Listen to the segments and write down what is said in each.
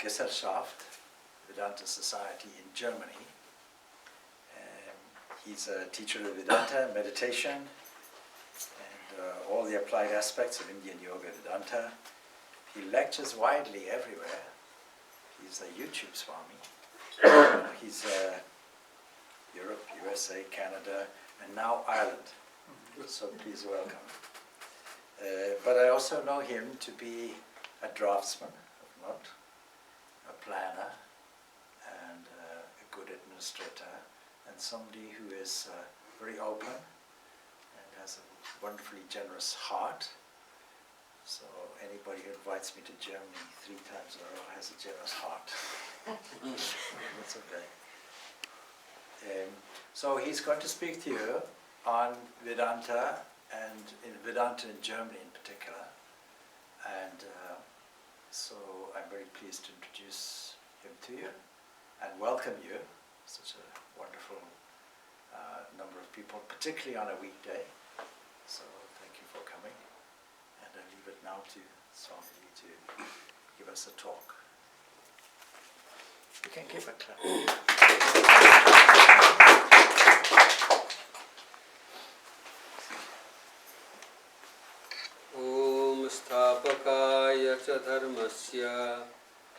Gesellschaft, Vedanta Society in Germany. He's a teacher of Vedanta, meditation, and all the applied aspects of Indian Yoga Vedanta. He lectures widely everywhere. He's a YouTube Swami. He's Europe, USA, Canada, and now Ireland. So please welcome. But I also know him to be a draftsman of note, a planner, and a good administrator, and somebody who is very open and has a wonderfully generous heart. So anybody who invites me to Germany 3 times in a row has a generous heart. That's okay. So he's going to speak to you on Vedanta, and in Vedanta in Germany in particular. And so I'm very pleased to introduce him to you and welcome you. Such a wonderful number of people, particularly on a weekday. So thank you for coming. And I leave it now to Swami to give us a talk. You can give a clap. Om Sthapakaya cha dharmasya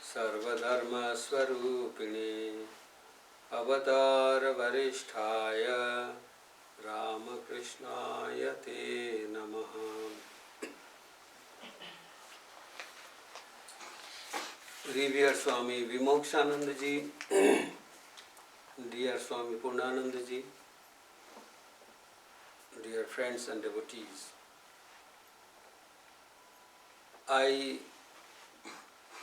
sarvadharma swarupine avatar varisthaya Ramakrishnaya te namaha. Revered Swami Baneshanandaji, dear Swami Purnanandaji, dear friends and devotees, I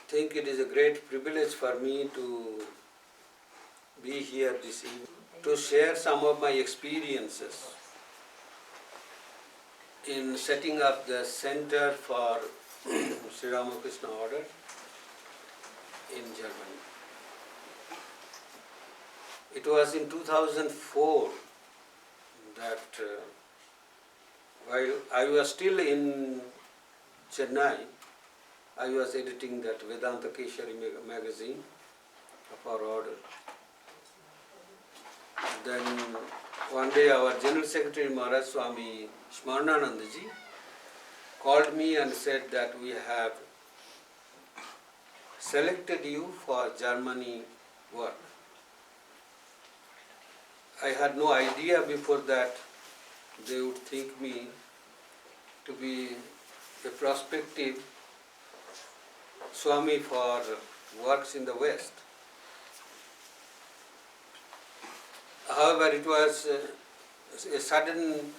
think it is a great privilege for me to be here this evening to share some of my experiences in setting up the Center for Sri Ramakrishna Order in Germany. It was in 2004 that while I was still in Chennai, I was editing that Vedanta Keshari magazine of our order. Then one day our General Secretary Maharaj Swami Smaranandaji called me and said that we have selected you for Germany work. I had no idea before that they would think me to be a prospective Swami for works in the West. However, it was a sudden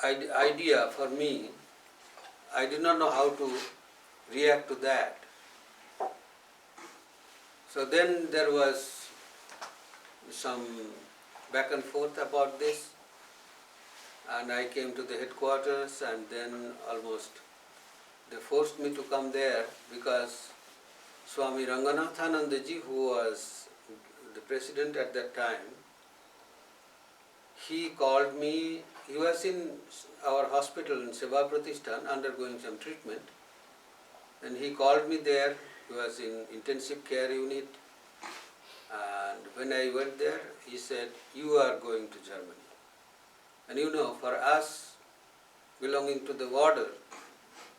idea for me. I did not know how to react to that. So then there was some back and forth about this, and I came to the headquarters, and then almost they forced me to come there because Swami Ranganathanandaji, who was the president at that time, he called me. He was in our hospital in Seva Pratishthan undergoing some treatment, and he called me there. He was in intensive care unit, and when I went there, he said, "You are going to Germany." And you know, for us belonging to the order,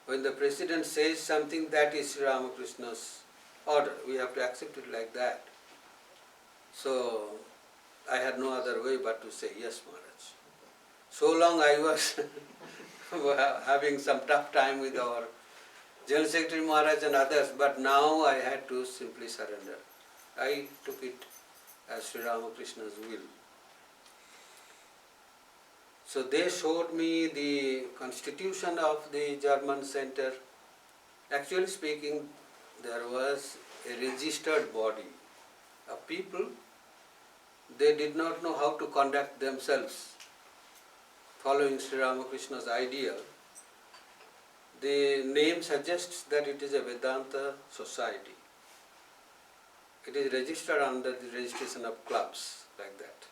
when the president says something, that is Sri Ramakrishna's order. We have to accept it like that. So I had no other way but to say, "Yes, Maharaj." So long I was having some tough time with our General Secretary Maharaj and others, but now I had to simply surrender. I took it as Sri Ramakrishna's will. So they showed me the constitution of the German center. Actually speaking, there was a registered body of people. They did not know how to conduct themselves following Sri Ramakrishna's ideal. The name suggests that it is a Vedanta society. It is registered under the registration of clubs, like that.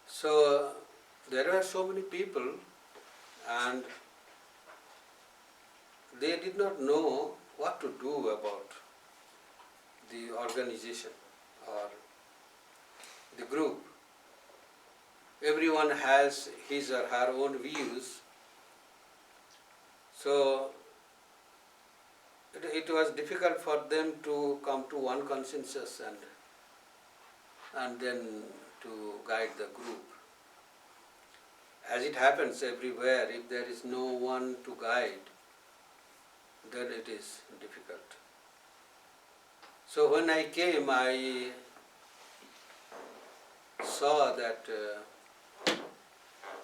So there were so many people, and they did not know what to do about the organization or the group. Everyone has his or her own views, so it was difficult for them to come to one consensus and then to guide the group. As it happens everywhere, if there is no one to guide, then it is difficult. So when I came, I saw that,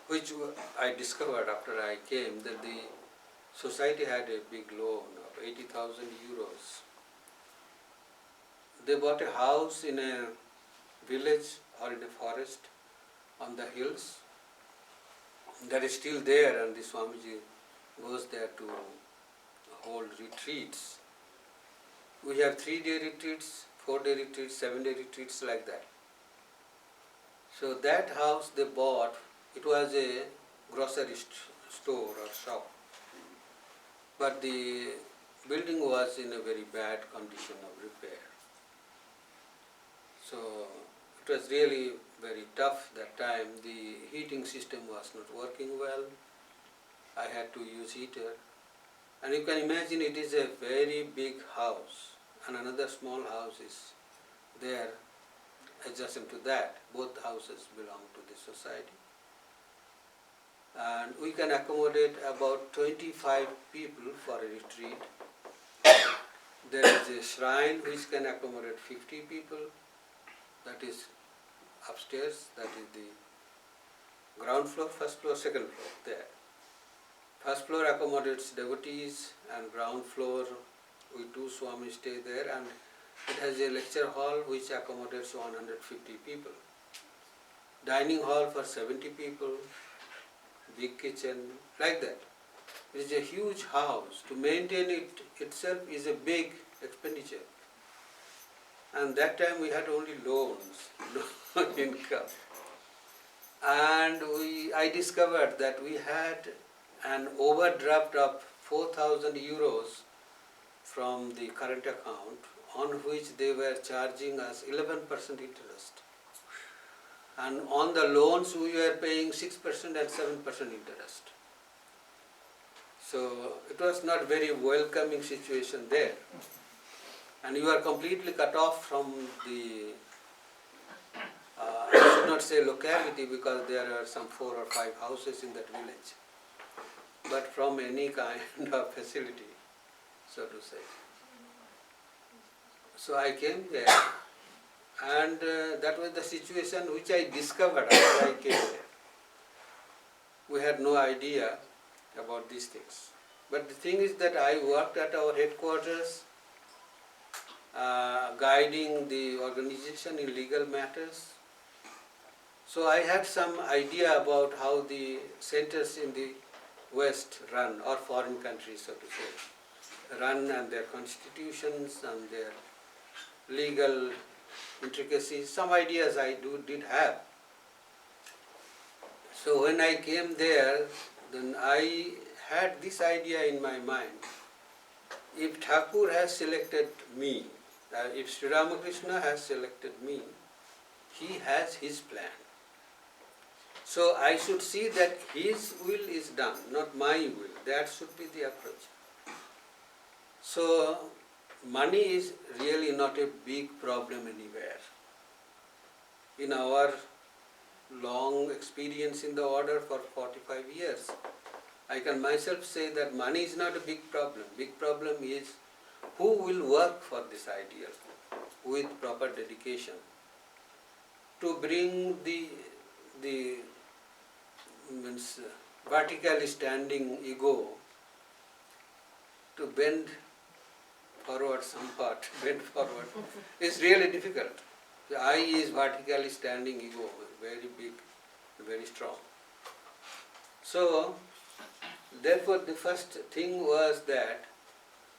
which I discovered after I came, that the society had a big loan of 80,000 euros. They bought a house in a village or in a forest on the hills. That is still there, and the Swamiji goes there to hold retreats. We have 3-day retreats, 4-day retreats, 7-day retreats, like that. So that house they bought, it was a grocery store or shop. But the building was in a very bad condition of repair. So it was really very tough that time. The heating system was not working well. I had to use heater. And you can imagine it is a very big house, and another small house is there adjacent to that. Both houses belong to the society. And we can accommodate about 25 people for a retreat. There is a shrine which can accommodate 50 people. That is upstairs, that is the ground floor, first floor, second floor, there. First floor accommodates devotees, and ground floor, we two Swamis stay there, and it has a lecture hall which accommodates 150 people. Dining hall for 70 people, big kitchen, like that. It is a huge house. To maintain it itself is a big expenditure. And that time we had only loans, no income. And I discovered that we had an overdraft of 4,000 euros from the current account, on which they were charging us 11% interest. And on the loans we were paying 6% and 7% interest. So it was not very welcoming situation there. And you are completely cut off from the, I should not say locality, because there are some 4 or 5 houses in that village, but from any kind of facility, so to say. So I came there, and that was the situation which I discovered after I came there. We had no idea about these things. But the thing is that I worked at our headquarters, guiding the organization in legal matters. So I had some idea about how the centers in the West run, or foreign countries, so to say, run, and their constitutions and their legal intricacies. Some ideas I did have. So when I came there, then I had this idea in my mind. If Thakur has selected me, if Sri Ramakrishna has selected me, he has his plan. So I should see that his will is done, not my will. That should be the approach. So money is really not a big problem anywhere. In our long experience in the order for 45 years, I can myself say that money is not a big problem. Big problem is who will work for this ideal with proper dedication to bring the vertically standing ego to bend forward somewhat, bend forward, is really difficult. The I is vertically standing ego, very big, very strong. So, therefore the first thing was that,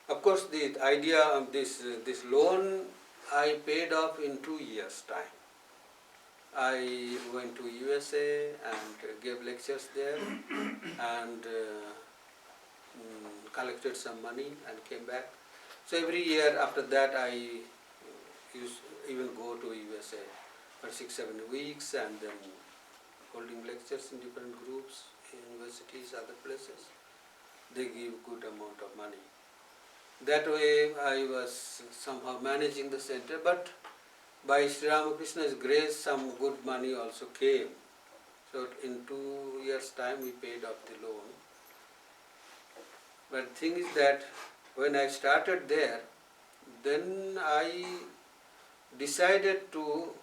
of course the idea of this loan I paid off in 2 years' time. I went to USA and gave lectures there, and collected some money and came back. So every year after that I used even go to USA for 6-7 weeks and then holding lectures in different groups, universities, other places. They give good amount of money. That way I was somehow managing the center, but by Sri Ramakrishna's grace some good money also came. So in 2 years' time we paid off the loan. But the thing is that when I started there, then I decided to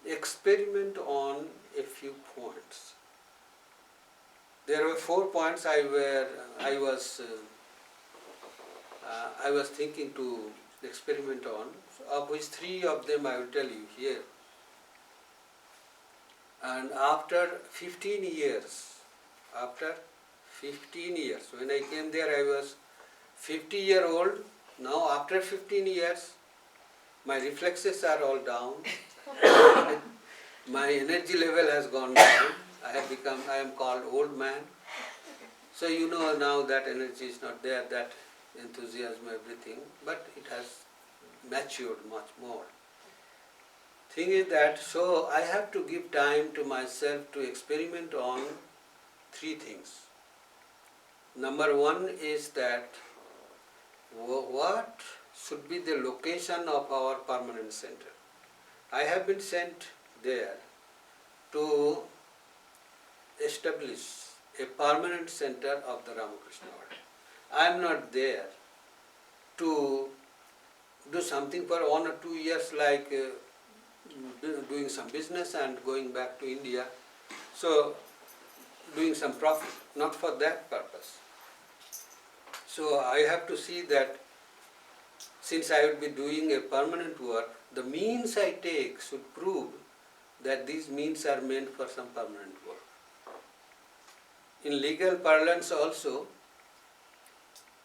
experiment on a few points. There were 4 points I was thinking to experiment on, of which 3 of them I will tell you here. And after 15 years, when I came there I was 50-year-old. Now after 15 years, my reflexes are all down. My energy level has gone down. I am called old man. So you know now that energy is not there, that enthusiasm, everything, but it has matured much more. Thing is that, so I have to give time to myself to experiment on 3 things. Number 1 is that what should be the location of our permanent center. I have been sent there to establish a permanent center of the Ramakrishna order. I am not there to do something for 1 or 2 years like doing some business and going back to India. So doing some profit, not for that purpose. So I have to see that since I will be doing a permanent work, the means I take should prove that these means are meant for some permanent work. In legal parlance also,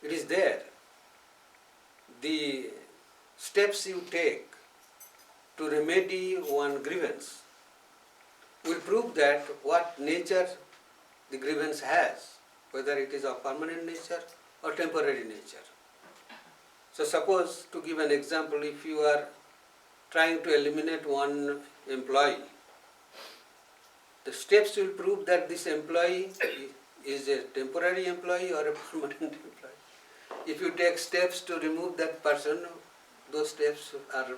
it is there. The steps you take to remedy one grievance will prove that what nature the grievance has, whether it is of permanent nature or temporary nature. So suppose, to give an example, if you are trying to eliminate one employee, the steps will prove that this employee is a temporary employee or a permanent employee. If you take steps to remove that person, those steps are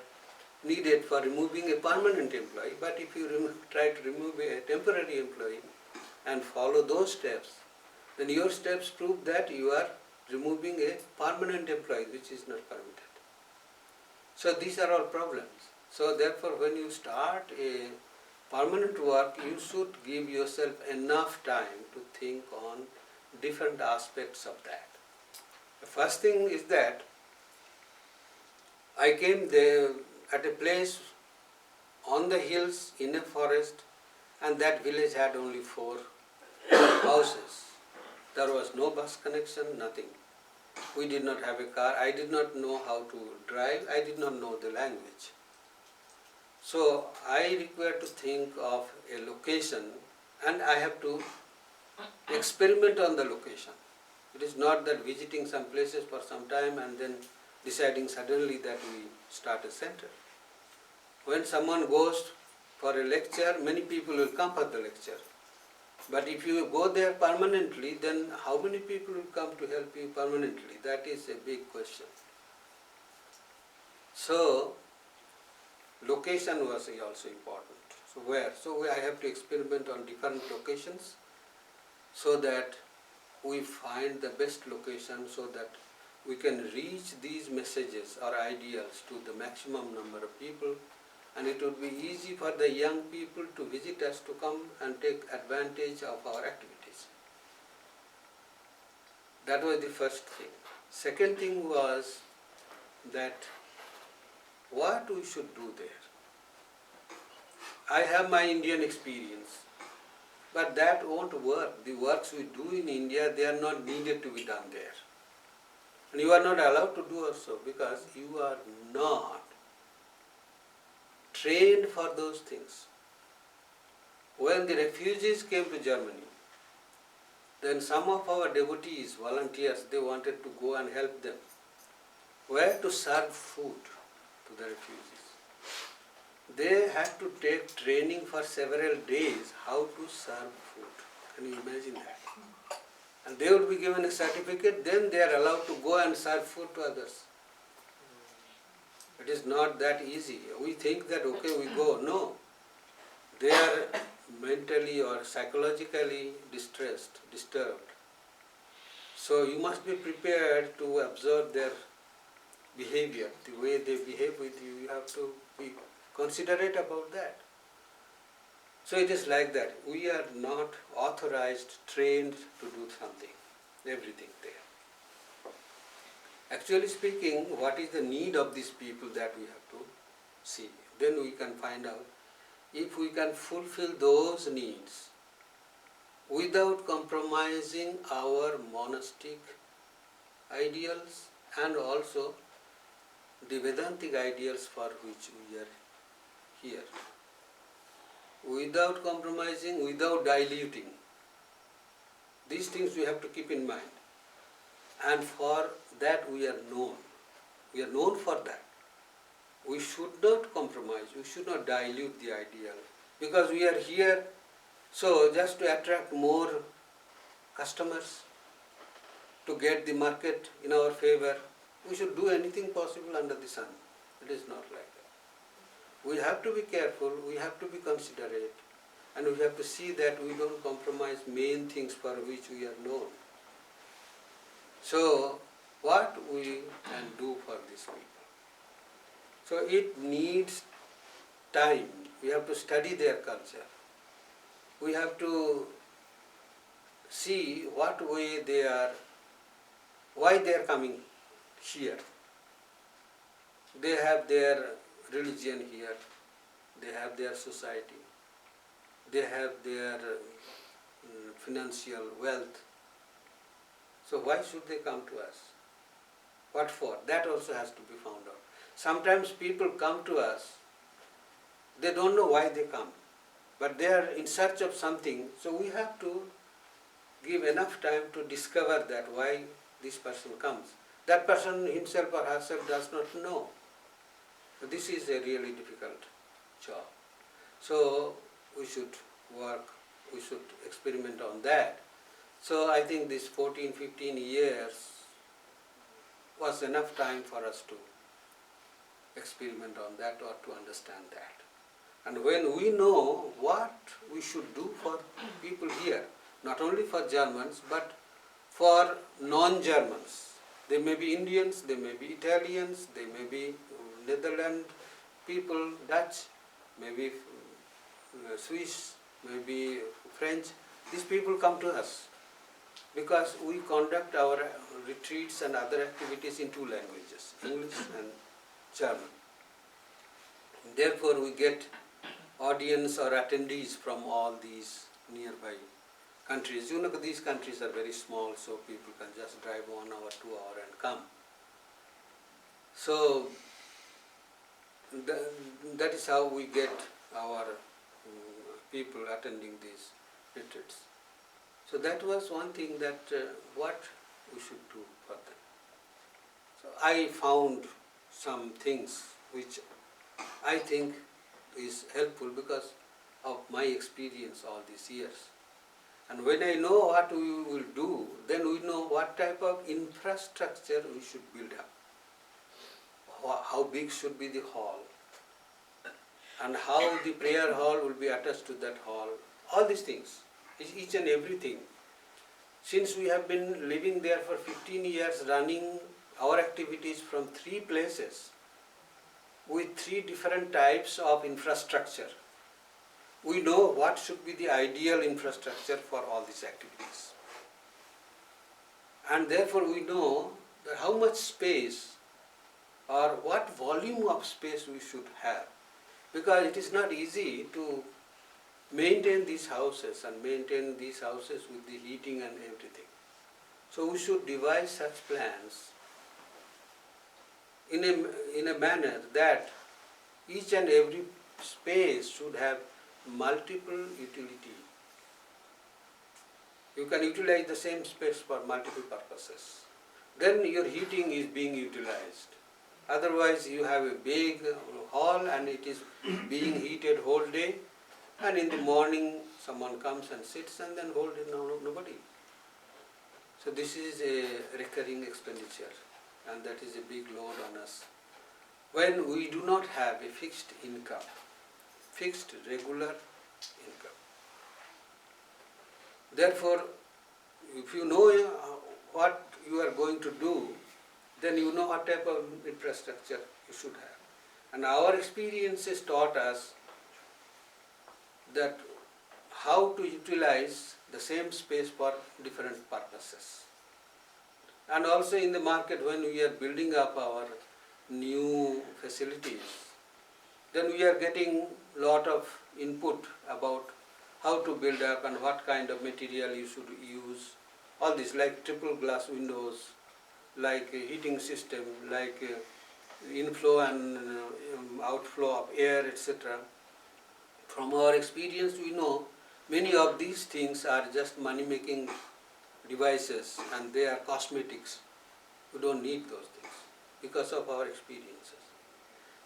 needed for removing a permanent employee. But if you try to remove a temporary employee and follow those steps, then your steps prove that you are removing a permanent employee, which is not permitted. So these are all problems. So therefore, when you start a permanent work, you should give yourself enough time to think on different aspects of that. The first thing is that I came there at a place on the hills in a forest, and that village had only 4 houses. There was no bus connection, nothing. We did not have a car. I did not know how to drive. I did not know the language. So I require to think of a location, and I have to experiment on the location. It is not that visiting some places for some time and then deciding suddenly that we start a center. When someone goes for a lecture, many people will come for the lecture. But if you go there permanently, then how many people will come to help you permanently? That is a big question. So location was also important. So where? So I have to experiment on different locations so that we find the best location so that we can reach these messages or ideals to the maximum number of people, and it would be easy for the young people to visit us, to come and take advantage of our activities. That was the first thing. Second thing was that what we should do there. I have my Indian experience, but that won't work. The works we do in India, they are not needed to be done there. And you are not allowed to do also because you are not trained for those things. When the refugees came to Germany, Then some of our devotees, volunteers, they wanted to go and help them. Where to serve food to the refugees. They had to take training for several days how to serve food. Can you imagine that? And they would be given a certificate, then they are allowed to go and serve food to others. It is not that easy. We think that, okay, we go. No. They are mentally or psychologically distressed, disturbed. So you must be prepared to observe their behavior, the way they behave with you. You have to be considerate about that. So it is like that. We are not authorized, trained to do something, everything there. Actually speaking, what is the need of these people that we have to see? Then we can find out if we can fulfill those needs without compromising our monastic ideals and also the Vedantic ideals for which we are here. Without compromising, without diluting. These things we have to keep in mind. And for that we are known. We are known for that. We should not compromise, we should not dilute the ideal. Because we are here, so just to attract more customers, to get the market in our favor, we should do anything possible under the sun. It is not like that. We have to be careful, we have to be considerate, and we have to see that we don't compromise main things for which we are known. So, what we can do for these people? So it needs time. We have to study their culture. We have to see what way they are, why they are coming here. They have their religion here, they have their society, they have their financial wealth. So why should they come to us? What for? That also has to be found out. Sometimes people come to us, they don't know why they come, but they are in search of something, so we have to give enough time to discover that why this person comes. That person himself or herself does not know. This is a really difficult job. So we should work, we should experiment on that. So I think this 14, 15 years was enough time for us to experiment on that or to understand that. And when we know what we should do for people here, not only for Germans but for non-Germans, they may be Indians, they may be Italians, they may be Netherlands people, Dutch, maybe Swiss, maybe French. These people come to us because we conduct our retreats and other activities in two languages, English and German. Therefore we get audience or attendees from all these nearby countries. You know, these countries are very small, so people can just drive 1 hour, 2 hours and come. So that is how we get our people attending these retreats. So that was one thing that what we should do for them. So I found some things which I think is helpful because of my experience all these years. And when I know what we will do, then we know what type of infrastructure we should build up. How big should be the hall, and how the prayer hall will be attached to that hall. All these things, each and everything. Since we have been living there for 15 years, running our activities from 3 places, with 3 different types of infrastructure, we know what should be the ideal infrastructure for all these activities. And therefore we know that how much space or what volume of space we should have. Because it is not easy to maintain these houses and maintain these houses with the heating and everything. So we should devise such plans in a manner that each and every space should have multiple utility. You can utilize the same space for multiple purposes. Then your heating is being utilized. Otherwise you have a big hall and it is being heated whole day, and in the morning someone comes and sits and then whole day nobody. So this is a recurring expenditure, and that is a big load on us. When we do not have a fixed income, fixed regular income. Therefore, if you know what you are going to do, then you know what type of infrastructure you should have. And our experiences taught us that how to utilize the same space for different purposes. And also in the market, when we are building up our new facilities, then we are getting lot of input about how to build up and what kind of material you should use. All this, like triple glass windows, like a heating system, like inflow and outflow of air, etc. From our experience, we know many of these things are just money-making devices and they are cosmetics. We don't need those things because of our experiences.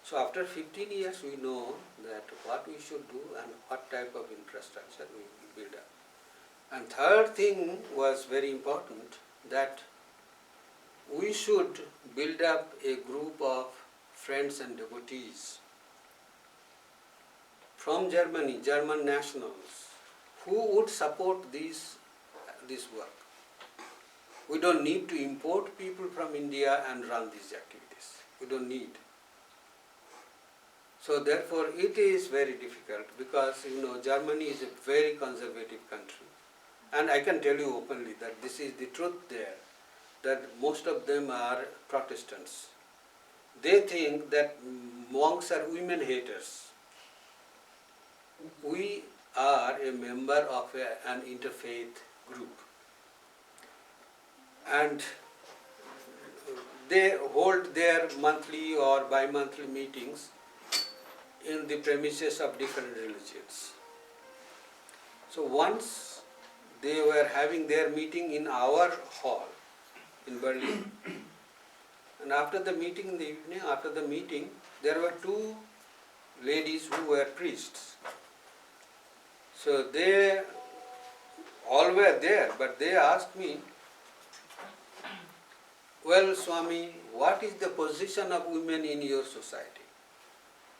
So after 15 years, we know that what we should do and what type of infrastructure we will build up. And third thing was very important, that we should build up a group of friends and devotees from Germany, German nationals, who would support this work. We don't need to import people from India and run these activities. We don't need. So therefore it is very difficult, because Germany is a very conservative country. And I can tell you openly that this is the truth there, that most of them are Protestants. They think that monks are women haters. We are a member of an interfaith group. And they hold their monthly or bi-monthly meetings in the premises of different religions. So once they were having their meeting in our hall in Berlin, and after the meeting in the evening, after the meeting, there were two ladies who were priests. So they all were there, but they asked me, "Well, Swami, what is the position of women in your society,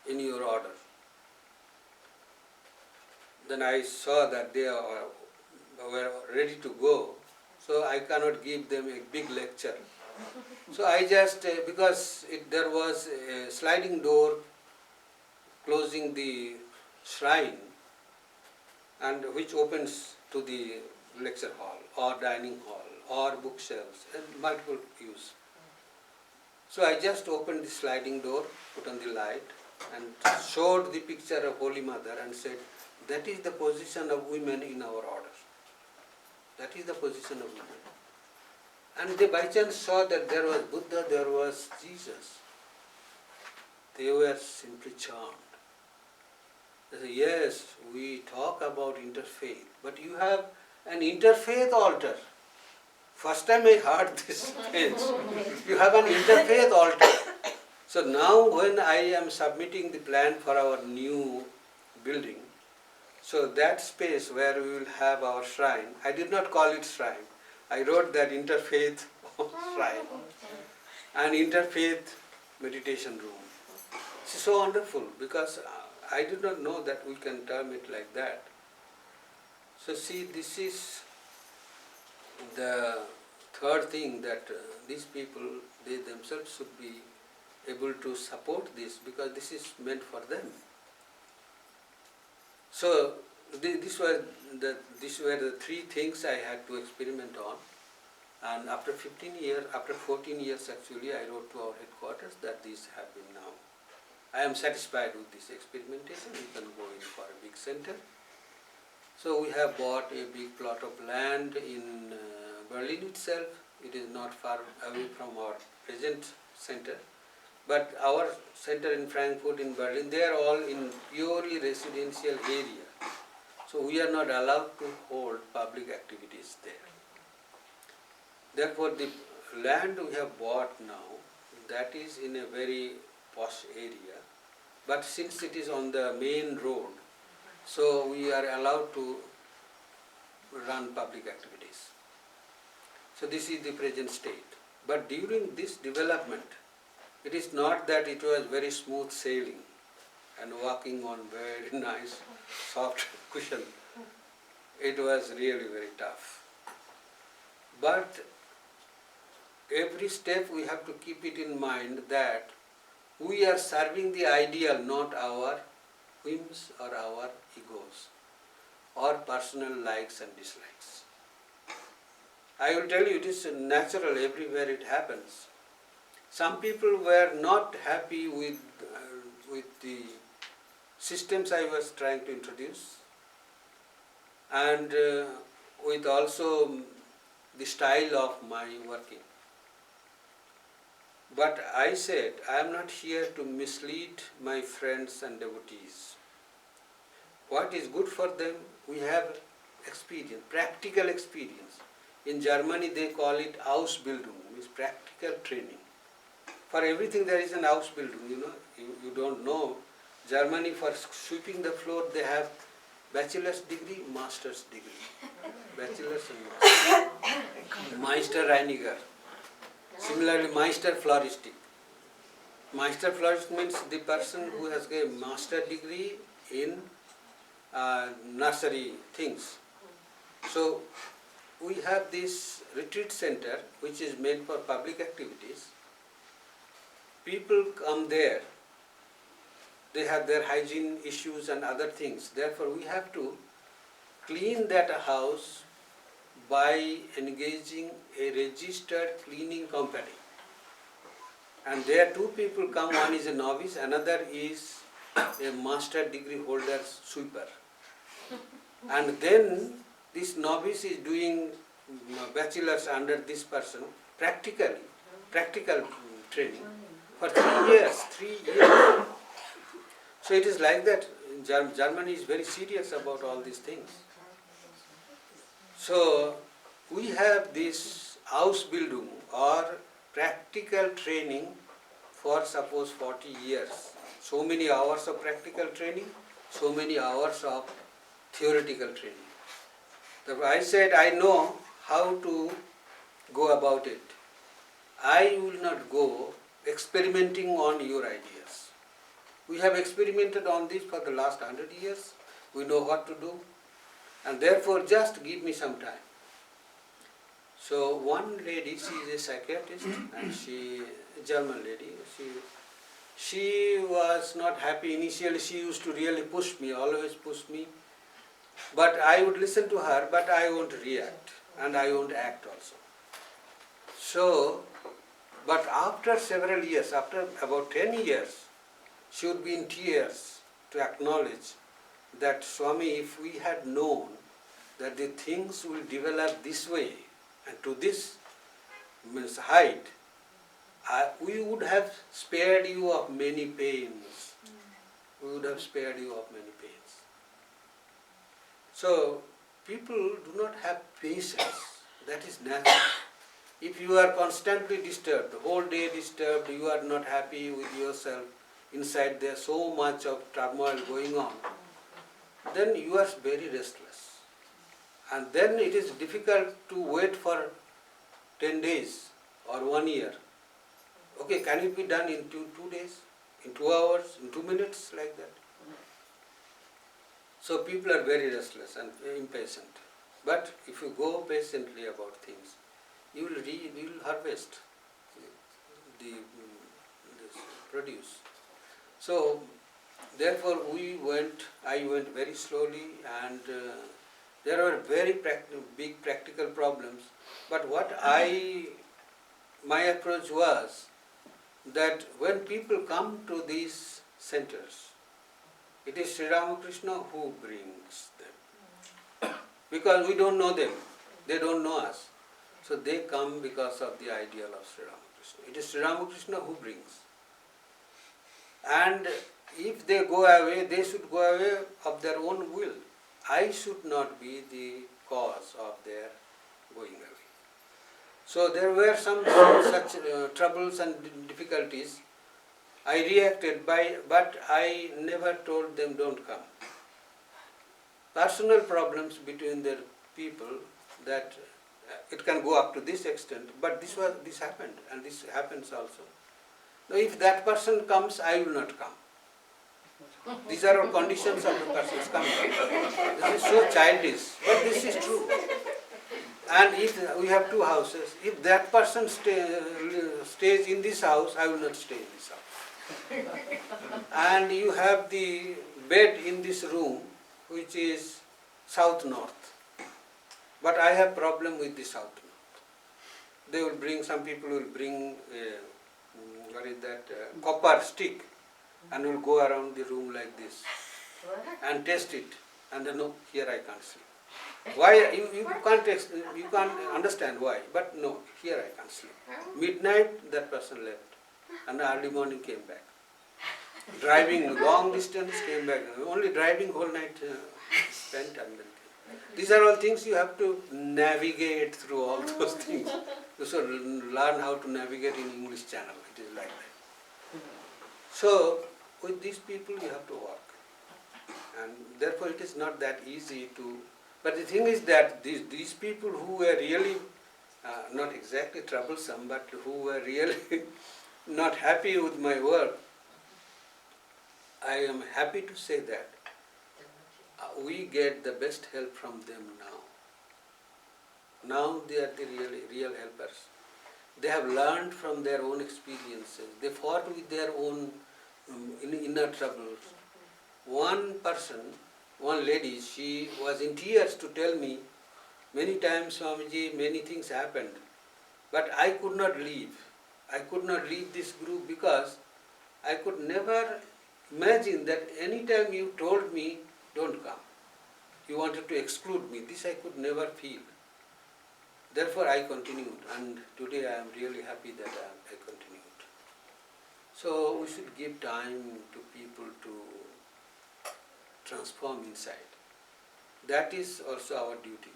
in your order?" Then I saw that they were ready to go, so I cannot give them a big lecture. So I just, because there was a sliding door closing the shrine, and which opens to the lecture hall or dining hall or bookshelves and multiple use. So I just opened the sliding door, put on the light, and showed the picture of Holy Mother and said, "That is the position of women in our order. That is the position of women." And they by chance saw that there was Buddha, there was Jesus. They were simply charmed. They said, "Yes, we talk about interfaith, but you have an interfaith altar." First time I heard this phrase. You have an interfaith altar. So now when I am submitting the plan for our new building, so that space where we will have our shrine, I did not call it shrine. I wrote that interfaith shrine, an interfaith meditation room. It's so wonderful, because I did not know that we can term it like that. So see, this is the third thing, that these people, they themselves should be able to support this, because this is meant for them. So these were the three things I had to experiment on. And after 14 years actually, I wrote to our headquarters that these have been now. I am satisfied with this experimentation. We can go in for a big center. So we have bought a big plot of land in Berlin itself. It is not far away from our present center. But our center in Frankfurt, in Berlin, they are all in purely residential area. So we are not allowed to hold public activities there. Therefore the land we have bought now, that is in a very posh area, but since it is on the main road, so we are allowed to run public activities. So this is the present state. But during this development, it is not that it was very smooth sailing and walking on very nice soft cushion. It was really very tough. But every step we have to keep it in mind that we are serving the ideal, not our whims or our egos or personal likes and dislikes. I will tell you, it is natural, everywhere it happens. Some people were not happy with the systems I was trying to introduce, and with also the style of my working. But I said, I am not here to mislead my friends and devotees. What is good for them, we have experience, practical experience. In Germany they call it Ausbildung, means practical training. For everything there is an Ausbildung, you don't know. Germany, for sweeping the floor, they have bachelor's degree, master's degree. Bachelor's and master's. Meister Reiniger. Similarly, Meister Floristic. Meister Floristic means the person who has a master degree in nursery things. So, we have this retreat center which is meant for public activities. People come there, they have their hygiene issues and other things. Therefore, we have to clean that house by engaging a registered cleaning company. And there two people come, one is a novice, another is a master degree holder sweeper. And then this novice is doing bachelor's under this person, practical training for 3 years. So it is like that. Germany is very serious about all these things. So we have this Ausbildung or practical training for suppose 40 years. So many hours of practical training, so many hours of theoretical training. Therefore I said, I know how to go about it. I will not go experimenting on your ideas. We have experimented on this for the last 100 years. We know what to do. And therefore just give me some time. So one lady, she is a psychiatrist and she, a German lady, she was not happy. Initially she used to really push me, always push me. But I would listen to her, but I won't react and I won't act also. So, but after several years, after about 10 years, she would be in tears to acknowledge that, Swami, if we had known that the things will develop this way and to this means height, we would have spared you of many pains. We would have spared you of many pains. So, people do not have patience. That is natural. If you are constantly disturbed, the whole day disturbed, you are not happy with yourself, inside there so much of turmoil going on, then you are very restless. And then it is difficult to wait for 10 days or 1 year. Okay, can it be done in 2 days, in 2 hours, in 2 minutes, like that? So people are very restless and impatient. But if you go patiently about things, you will harvest the produce. So therefore I went very slowly, and there were very big practical problems. But my approach was that when people come to these centers, it is Sri Ramakrishna who brings them. Because we don't know them, they don't know us. So they come because of the ideal of Sri Ramakrishna. It is Sri Ramakrishna who brings. And if they go away, they should go away of their own will. I should not be the cause of their going away. So there were some such troubles and difficulties. I reacted but I never told them don't come. Personal problems between the people, that it can go up to this extent, but this happened, and this happens also. Now if that person comes, I will not come. These are all conditions of the person's coming. This is so childish, but this is true. And if we have two houses, if that person stays in this house, I will not stay in this house. And you have the bed in this room, which is south-north. But I have problem with the south-north. They will bring, some people will bring, copper stick, and will go around the room like this and test it, and then no, here I can't sleep. Why? You can't understand why, but no, here I can't sleep. Midnight that person left, and early morning came back. Driving long distance, came back. Only driving whole night spent, and then came. These are all things you have to navigate through all those things. You should learn how to navigate in English Channel. It is like that. So with these people you have to work, and therefore it is not that easy to. But the thing is that these people who were really not exactly troublesome, but who were really not happy with my work, I am happy to say that we get the best help from them now. Now they are the real helpers. They have learned from their own experiences. They fought with their own inner troubles. One person, one lady, she was in tears to tell me, many times, Swamiji, many things happened, but I could not leave. I could not leave this group because I could never imagine that any time you told me, don't come. You wanted to exclude me. This I could never feel. Therefore I continued, and today I am really happy that I continued. So we should give time to people to transform inside. That is also our duty.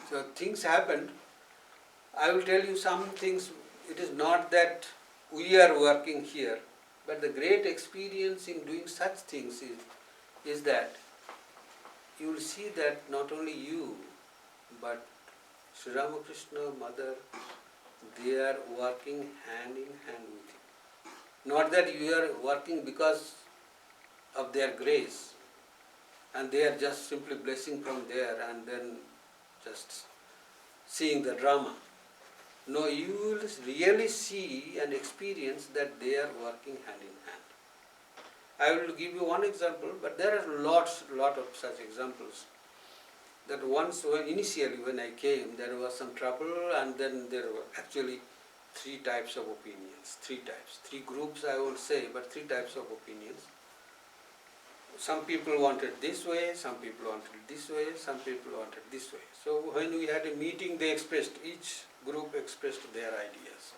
So things happened. I will tell you some things. It is not that we are working here, but the great experience in doing such things is that you will see that not only you, but Sri Ramakrishna, Mother, they are working hand in hand with you. Not that you are working because of their grace, and they are just simply blessing from there and then just seeing the drama. No, you will really see and experience that they are working hand in hand. I will give you one example, but there are lot of such examples. That once, initially when I came, there was some trouble, and then there were actually three types of opinions. Three groups I won't say, but three types of opinions. Some people wanted this way, some people wanted this way, some people wanted this way. So when we had a meeting, each group expressed their ideas.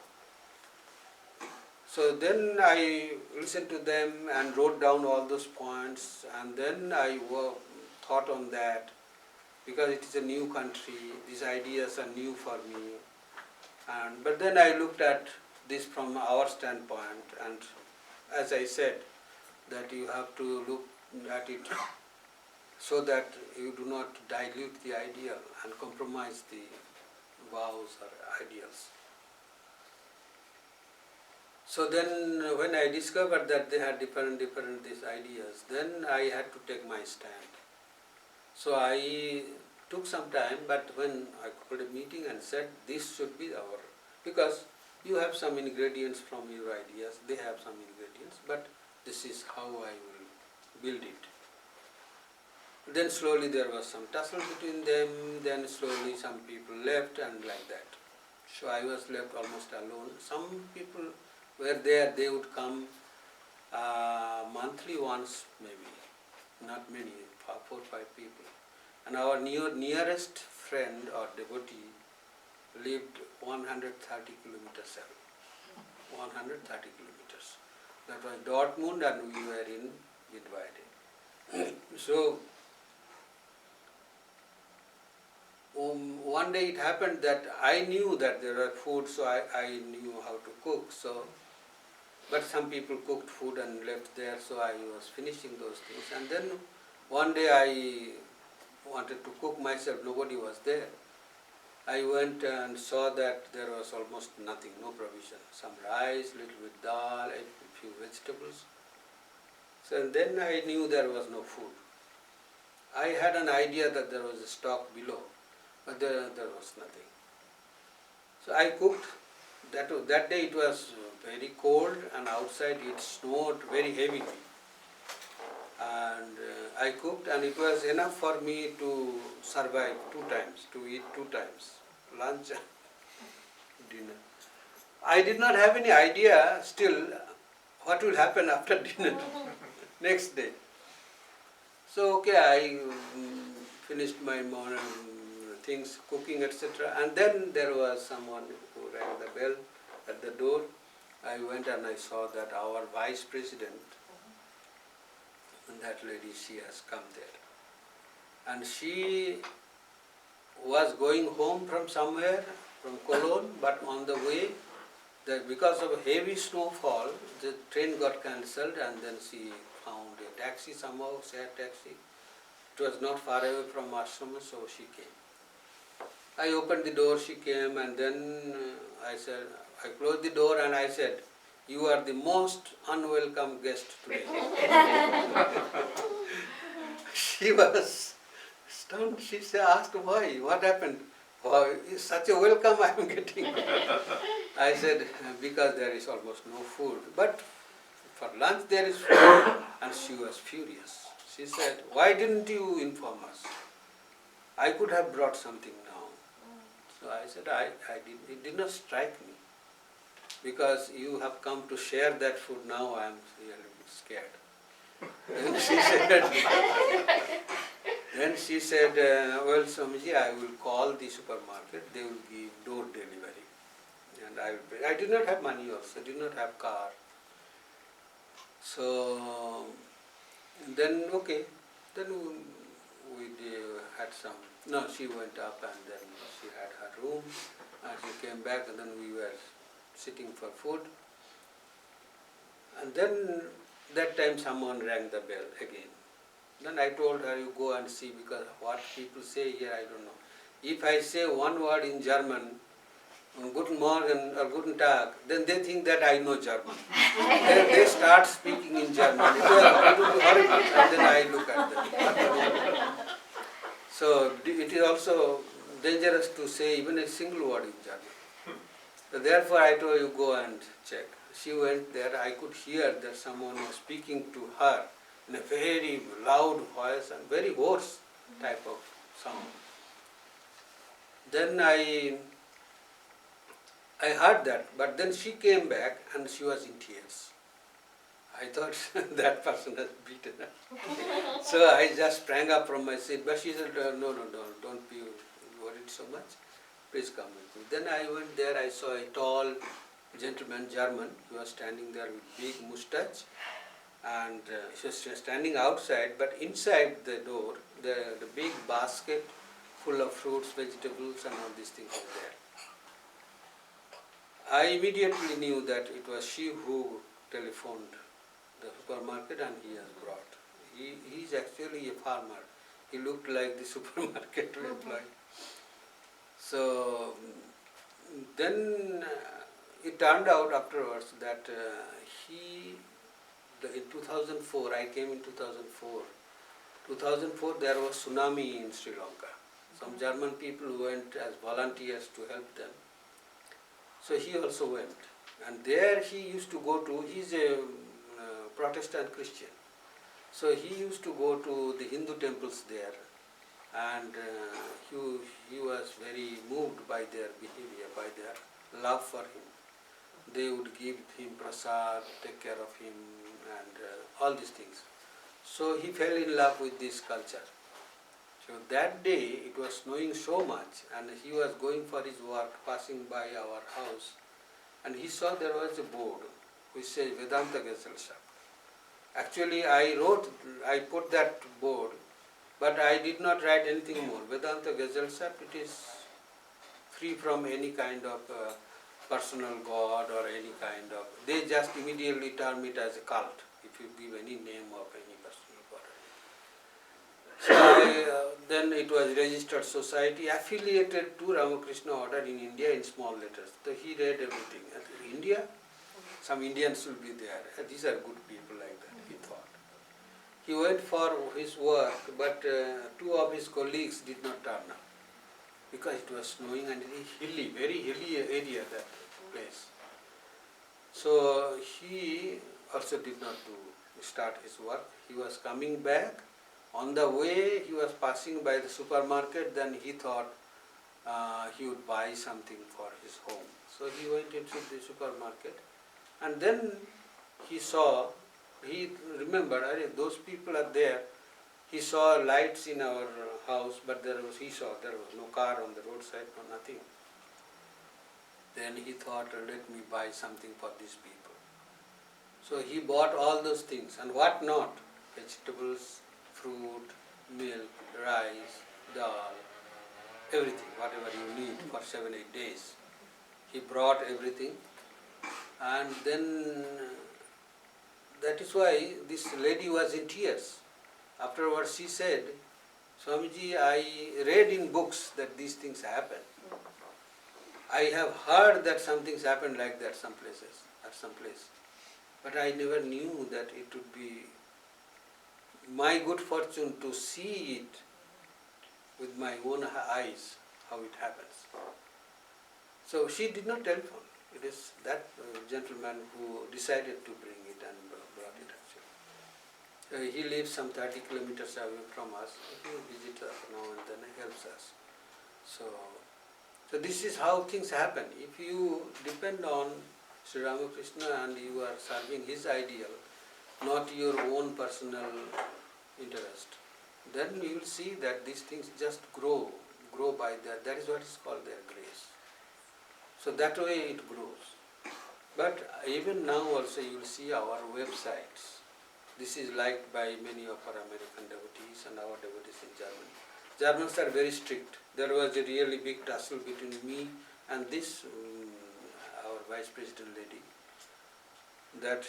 So then I listened to them and wrote down all those points, and then I thought on that, because it is a new country, these ideas are new for me. But then I looked at this from our standpoint, and as I said, that you have to look at it so that you do not dilute the ideal and compromise the vows or ideals. So then when I discovered that they had different these ideas, then I had to take my stand. So I took some time, but when I called a meeting and said this should be our, because you have some ingredients from your ideas, they have some ingredients, but this is how I will build it. Then slowly there was some tussle between them, then slowly some people left, and like that. So I was left almost alone. Some people were there, they would come monthly once maybe, not many, 4 or 5 people. And our nearest friend or devotee lived 130 kilometers away. 130 kilometers. That was Dortmund, and we were in Nivedita. So one day it happened that I knew that there were food, so I knew how to cook. So, but some people cooked food and left there, so I was finishing those things. And then one day I wanted to cook myself, nobody was there. I went and saw that there was almost nothing, no provision. Some rice, little bit dal, a few vegetables. So then I knew there was no food. I had an idea that there was a stock below, but there was nothing. So I cooked. That day it was very cold and outside it snowed very heavily. And I cooked and it was enough for me to survive 2 times, to eat 2 times, lunch and dinner. I did not have any idea still what will happen after dinner next day. So okay, I finished my morning things, cooking, etc. And then there was someone who rang the bell at the door. I went and I saw that our vice president, and that lady, she has come there. And she was going home from somewhere, from Cologne, but on the way, because of a heavy snowfall, the train got cancelled and then she found a taxi somehow, shared taxi. It was not far away from ashram, so she came. I opened the door, she came, and then I closed the door and I said, "You are the most unwelcome guest today." She was stunned. She asked why, what happened? Why is such a welcome I am getting? I said, because there is almost no food. But for lunch there is food. And she was furious. She said, why didn't you inform us? I could have brought something now. So I said, it did not strike me. Because you have come to share that food, now I am really scared. Then she said, well, Swamiji, I will call the supermarket, they will give door delivery. And I will pay. I did not have money also, did not have car. So, then okay, then we had some, no, she went up and then she had her room and she came back and then we were sitting for food. And then that time someone rang the bell again. Then I told her, you go and see, because what people say here, I don't know. If I say one word in German, Guten Morgen or Guten Tag, then they think that I know German. They start speaking in German. It will be horrible. And then I look at them. So it is also dangerous to say even a single word in German. So therefore I told you go and check. She went there. I could hear that someone was speaking to her in a very loud voice and very hoarse type of sound. Then I heard that, but then she came back and she was in tears. I thought that person has beaten her. So I just sprang up from my seat, but she said, no, don't be worried so much. Please come with me. Then I went there, I saw a tall gentleman, German. He was standing there with big moustache. And he was standing outside, but inside the door, the big basket full of fruits, vegetables and all these things were there. I immediately knew that it was she who telephoned the supermarket and he has brought. He is actually a farmer. He looked like the supermarket employee. So then it turned out afterwards that in 2004, I came in 2004. 2004 there was tsunami in Sri Lanka. Some German people went as volunteers to help them. So he also went. And there he used to go to, he's a Protestant Christian. So he used to go to the Hindu temples there. And he was very moved by their behavior, by their love for him. They would give him prasad, take care of him, and all these things. So he fell in love with this culture. So that day it was snowing so much and he was going for his work, passing by our house, and he saw there was a board which says Vedanta Gesellschaft. Actually I put that board But I did not write anything more. Vedanta Ghazal Sahib, it is free from any kind of personal god or any kind of... They just immediately term it as a cult, if you give any name of any personal god. So then it was registered society affiliated to Ramakrishna order in India in small letters. So he read everything. And India, some Indians will be there. These are good people like that, he thought. He went for his work, but two of his colleagues did not turn up because it was snowing and hilly, very hilly area, that place. So he also did not start his work. He was coming back. On the way he was passing by the supermarket, then he thought he would buy something for his home. So he went into the supermarket and then he saw, he remembered, those people are there. He saw lights in our house, but there was no car on the roadside, no nothing. Then he thought, let me buy something for these people. So he bought all those things, and what not? Vegetables, fruit, milk, rice, dal, everything, whatever you need for 7-8 days. He brought everything, and then that is why this lady was in tears. Afterwards she said, Swamiji, I read in books that these things happen. I have heard that some things happen like that some places, at some place. But I never knew that it would be my good fortune to see it with my own eyes, how it happens. So she did not telephone. It is that gentleman who decided to bring it and brought it actually. He lives some 30 kilometers away from us. He visits us now and then, helps us. So this is how things happen. If you depend on Sri Ramakrishna and you are serving his ideal, not your own personal interest, then you will see that these things just grow by that. That is what is called their grace. So that way it grows. But even now also you will see our websites. This is liked by many of our American devotees and our devotees in Germany. Germans are very strict. There was a really big tussle between me and this, our vice president lady, that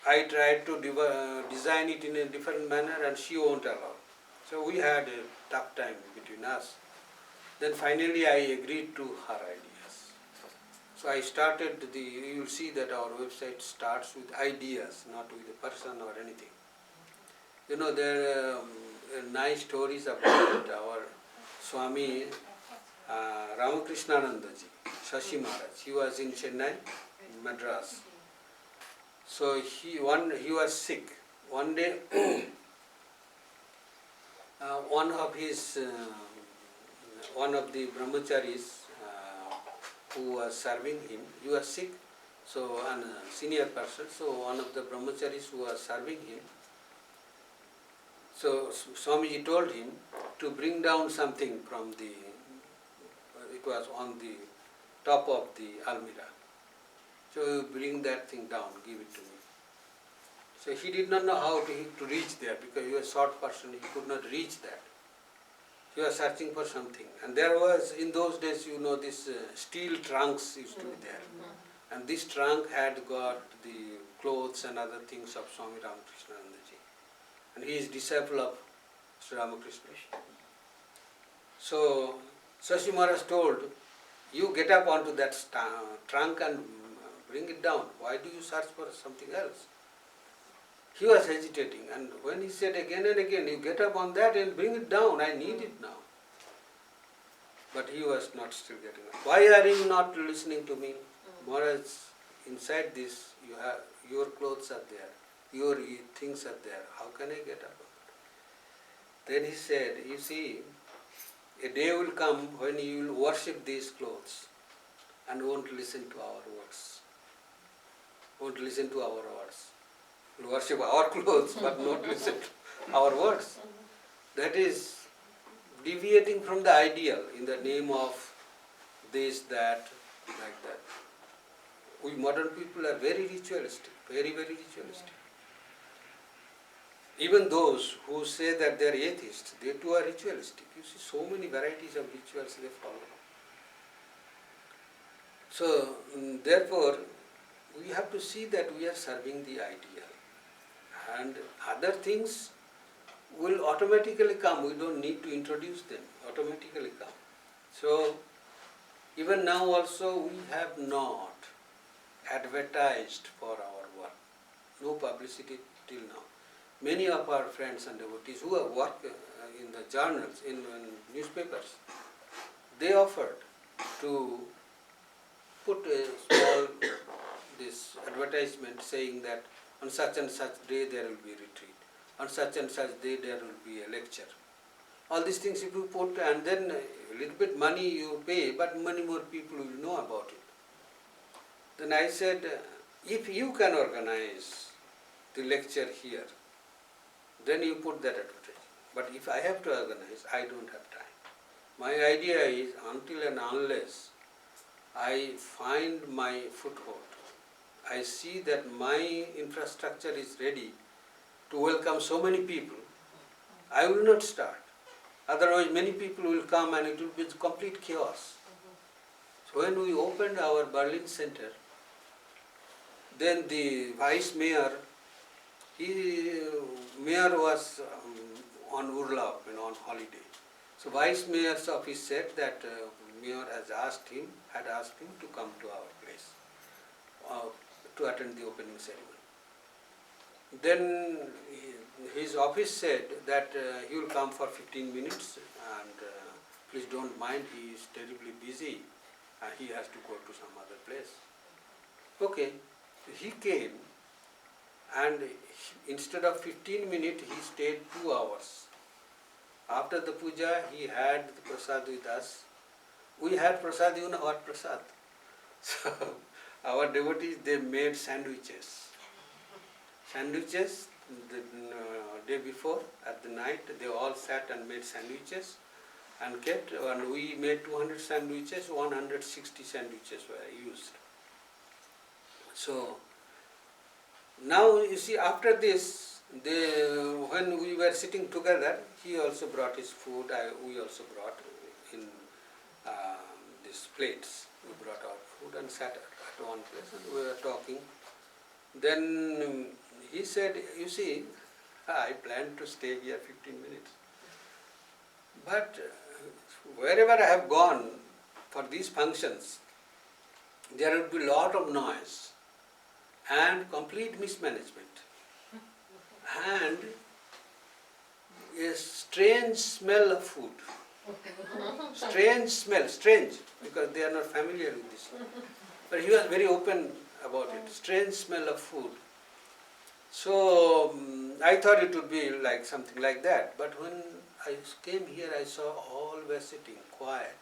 I tried to design it in a different manner and she won't allow. So we had a tough time between us. Then finally I agreed to her ideas. So I started you will see that our website starts with ideas, not with a person or anything. You know, there are nice stories about our Swami Baneshanandaji, Shashi Maharaj. He was in Chennai, Madras. So he was sick. One day, one of the brahmacharis who was serving him, he was sick. So a senior person. So one of the brahmacharis who was serving him, so Swamiji told him to bring down something from it was on the top of the almirah. So you bring that thing down, give it to me. So he did not know how to reach there because he was a short person, he could not reach that. He was searching for something. And there was, in those days, you know, this steel trunks used to be there. And this trunk had got the clothes and other things of Swami Baneshanandaji. And he is disciple of Sri Ramakrishna. So Shashi Maharaj told, you get up onto that trunk and bring it down. Why do you search for something else? He was hesitating, and when he said again and again, you get up on that and bring it down, I need it now. But he was not still getting up. Why are you not listening to me? Maharaj, inside this, your clothes are there, your things are there, how can I get up? Then he said, you see, a day will come when you will worship these clothes and won't listen to our words. Won't listen to our words. Will worship our clothes but not listen to our words. That is deviating from the ideal in the name of this, that, like that. We modern people are very ritualistic, very, very ritualistic. Even those who say that they are atheists, they too are ritualistic. You see so many varieties of rituals they follow. So, therefore, we have to see that we are serving the ideal. And other things will automatically come. We don't need to introduce them. Automatically come. So, even now also we have not advertised for our work. No publicity till now. Many of our friends and devotees who have worked in the journals, in newspapers, they offered to put a small this advertisement saying that on such and such day there will be retreat, on such and such day there will be a lecture. All these things if you put, and then a little bit money you pay, but many more people will know about it. Then I said, if you can organize the lecture here, then you put that advertisement. But if I have to organize, I don't have time. My idea is, until and unless I find my foothold, I see that my infrastructure is ready to welcome so many people, I will not start. Otherwise many people will come and it will be complete chaos. So when we opened our Berlin center, then the vice mayor, mayor was on urlaub, on holiday. So vice mayor's office said that mayor had asked him to come to our place to attend the opening ceremony. Then his office said that he will come for 15 minutes and please don't mind, he is terribly busy and he has to go to some other place. Okay, he came and instead of 15 minutes he stayed 2 hours. After the puja he had the prasad with us. We had prasad, you know what prasad? So our devotees, they made sandwiches. Sandwiches, the day before, at the night, they all sat and made sandwiches and kept, and we made 200 sandwiches, 160 sandwiches were used. So, now you see after this, when we were sitting together, he also brought his food, we also brought in these plates. We brought our food and sat at one place and we were talking. Then he said, you see, I planned to stay here 15 minutes. But wherever I have gone for these functions, there would be a lot of noise and complete mismanagement and a strange smell of food. Strange smell, strange, because they are not familiar with this. But he was very open about it, strange smell of food. So I thought it would be like something like that. But when I came here, I saw all were sitting quiet.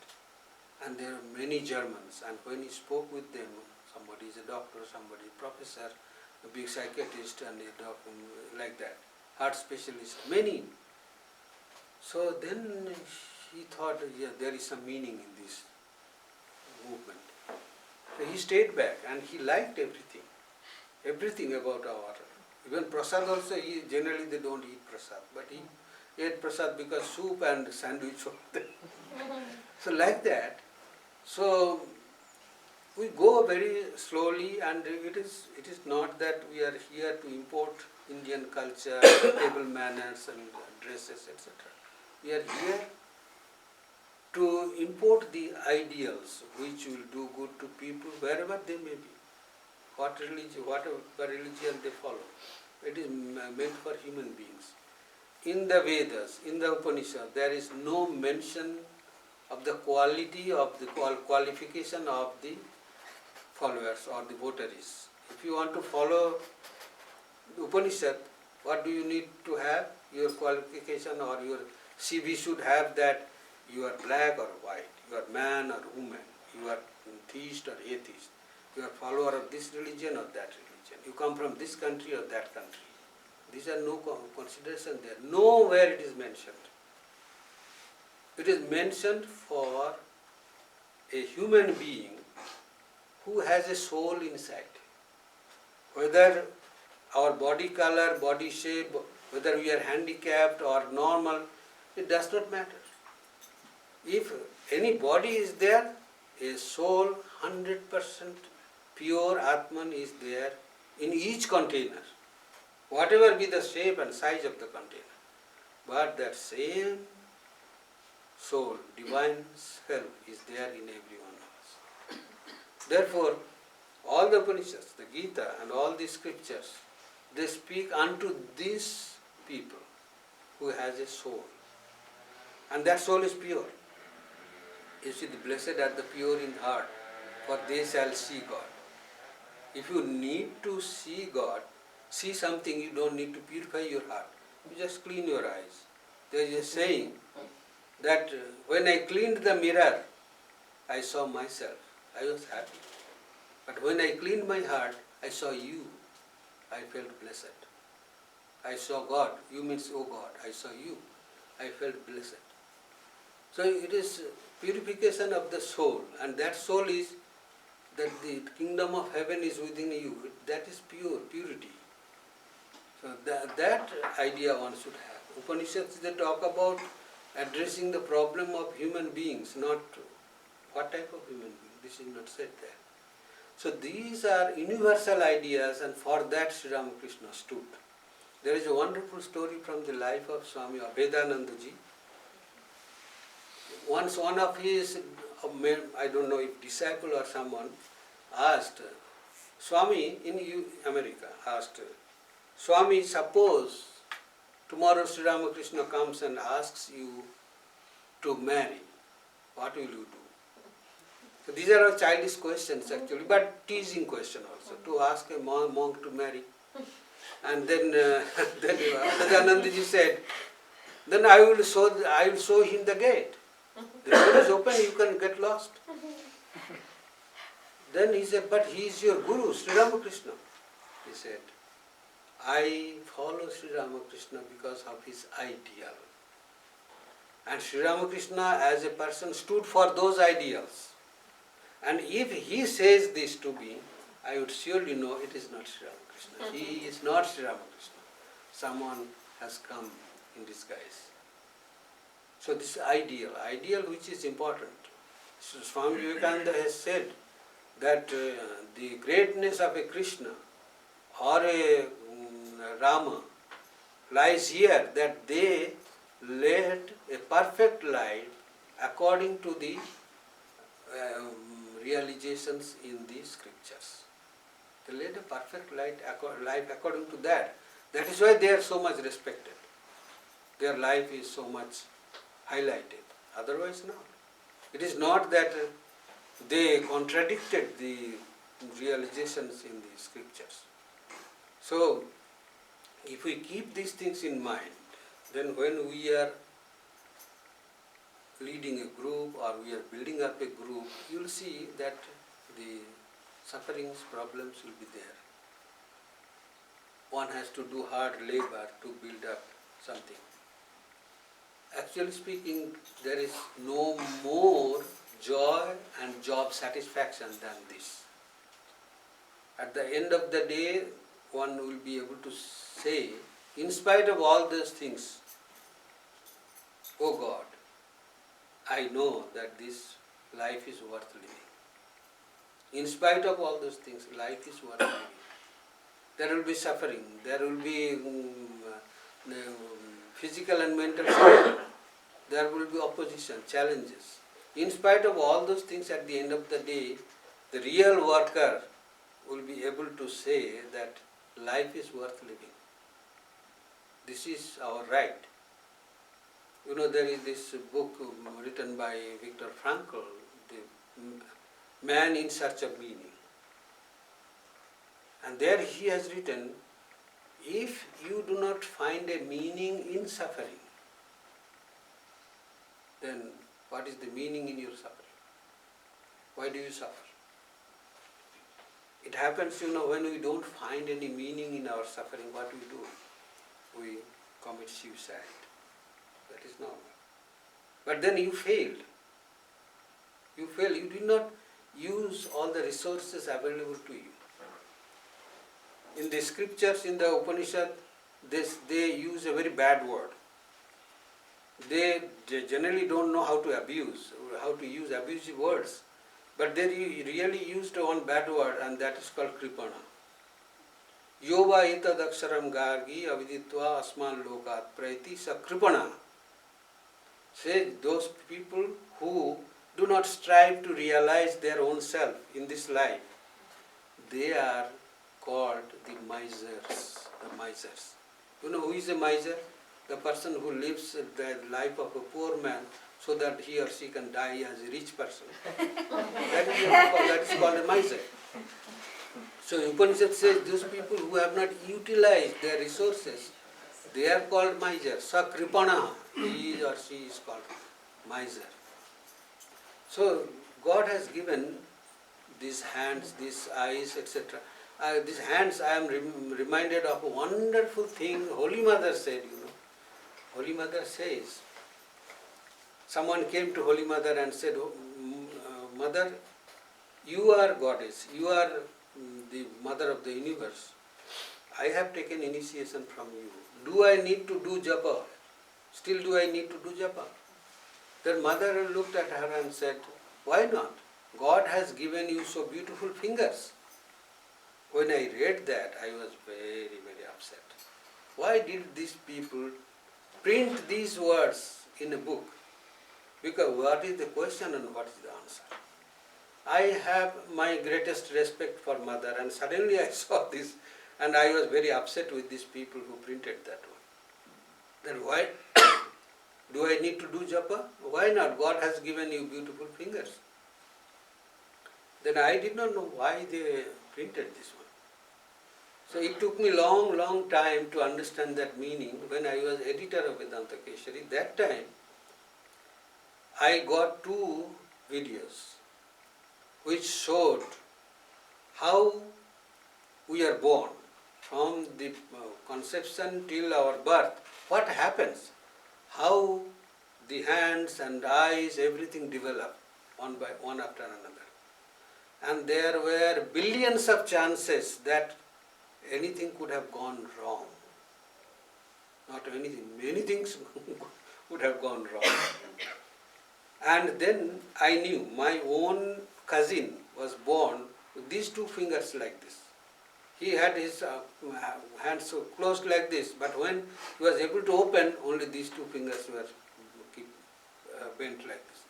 And there are many Germans. And when he spoke with them, somebody is a doctor, somebody is a professor, a big psychiatrist, and a doctor, like that, heart specialist, many. So then he thought, yeah, there is some meaning in this movement. So he stayed back and he liked everything about our. Even prasad also, generally they don't eat prasad, but he ate prasad because soup and sandwich were there. So like that, so we go very slowly, and it is not that we are here to import Indian culture, table manners and dresses, etc. We are here to import the ideals which will do good to people wherever they may be, whatever religion they follow. It is meant for human beings. In the Vedas, in the Upanishad, there is no mention of the quality of the qualification of the followers or the votaries. If you want to follow the Upanishad, what do you need to have? Your qualification or your CV should have that you are black or white, you are man or woman, you are theist or atheist, you are follower of this religion or that religion, you come from this country or that country. These are no consideration there. Nowhere it is mentioned. It is mentioned for a human being who has a soul inside. Whether our body color, body shape, whether we are handicapped or normal, it does not matter. If any body is there, a soul 100% pure Atman is there in each container, whatever be the shape and size of the container. But that same soul, divine self, is there in every one of us. Therefore, all the Upanishads, the Gita and all the scriptures, they speak unto these people who has a soul. And that soul is pure. You see, the blessed are the pure in heart, for they shall see God. If you need to see God, see something, you don't need to purify your heart. You just clean your eyes. There is a saying that when I cleaned the mirror, I saw myself. I was happy. But when I cleaned my heart, I saw you. I felt blessed. I saw God. You means, oh God, I saw you. I felt blessed. So it is purification of the soul, and that soul is that the kingdom of heaven is within you. That is purity. So that idea one should have. Upanishads, they talk about addressing the problem of human beings, not what type of human being. This is not said there. So these are universal ideas, and for that Sri Ramakrishna stood. There is a wonderful story from the life of Swami Baneshanandaji. Once one of his, I don't know if disciple or someone, asked, Swami in America, asked, Swami, suppose tomorrow Sri Ramakrishna comes and asks you to marry, what will you do? So these are all childish questions actually, but teasing question also, to ask a monk to marry. And then Anandaji said, then I will show him the gate. The door is open, you can get lost. Then he said, but he is your guru, Sri Ramakrishna. He said, I follow Sri Ramakrishna because of his ideal. And Sri Ramakrishna as a person stood for those ideals. And if he says this to me, I would surely know it is not Sri Ramakrishna. He is not Sri Ramakrishna. Someone has come in disguise. So this ideal which is important. So Swami Vivekananda has said that the greatness of a Krishna or a Rama lies here, that they led a perfect life according to the realizations in the scriptures. They led a perfect life according to that. That is why they are so much respected. Their life is so much highlighted. Otherwise not. It is not that they contradicted the realizations in the scriptures. So, if we keep these things in mind, then when we are leading a group or we are building up a group, you will see that the sufferings, problems will be there. One has to do hard labor to build up something. Actually speaking, there is no more joy and job satisfaction than this. At the end of the day, one will be able to say, in spite of all those things, oh God, I know that this life is worth living. In spite of all those things, life is worth living. There will be suffering, there will be physical and mental suffering, there will be opposition, challenges. In spite of all those things, at the end of the day, the real worker will be able to say that life is worth living. This is our right. You know, there is this book written by Viktor Frankl, The Man in Search of Meaning. And there he has written, if you do not find a meaning in suffering, then what is the meaning in your suffering? Why do you suffer? It happens, you know, when we don't find any meaning in our suffering, what we do? We commit suicide. That is normal. But then you failed. You failed. You did not use all the resources available to you. In the scriptures, in the Upanishad, they use a very bad word. They generally don't know how to abuse, how to use abusive words. But they really used one bad word, and that is called kripana. Yova itadaksharam gargi aviditva asman lokat praiti sa kripana. Say those people who do not strive to realize their own self in this life, they are called the misers. The misers. You know who is a miser? The person who lives the life of a poor man so that he or she can die as a rich person. that is called a miser. So Upanishad says those people who have not utilized their resources, they are called miser. Sakripana, he or she is called miser. So God has given these hands, these eyes, etc. These hands, I am reminded of a wonderful thing Holy Mother said, Holy Mother says, someone came to Holy Mother and said, Mother, you are goddess, you are the mother of the universe. I have taken initiation from you. Do I need to do japa? Still do I need to do japa? Then mother looked at her and said, why not? God has given you so beautiful fingers. When I read that, I was very, very upset. Why did these people print these words in a book? Because what is the question and what is the answer? I have my greatest respect for mother, and suddenly I saw this and I was very upset with these people who printed that one. Then why do I need to do japa? Why not? God has given you beautiful fingers. Then I did not know why they printed this one. So it took me long time to understand that meaning. When I was editor of Vedanta Keshari, that time I got 2 videos which showed how we are born from the conception till our birth. What happens? How the hands and eyes, everything develop one after another. And there were billions of chances that anything could have gone wrong. Not anything, many things would have gone wrong. And then I knew my own cousin was born with these 2 fingers like this. He had his hands so closed like this, but when he was able to open, only these 2 fingers were bent like this.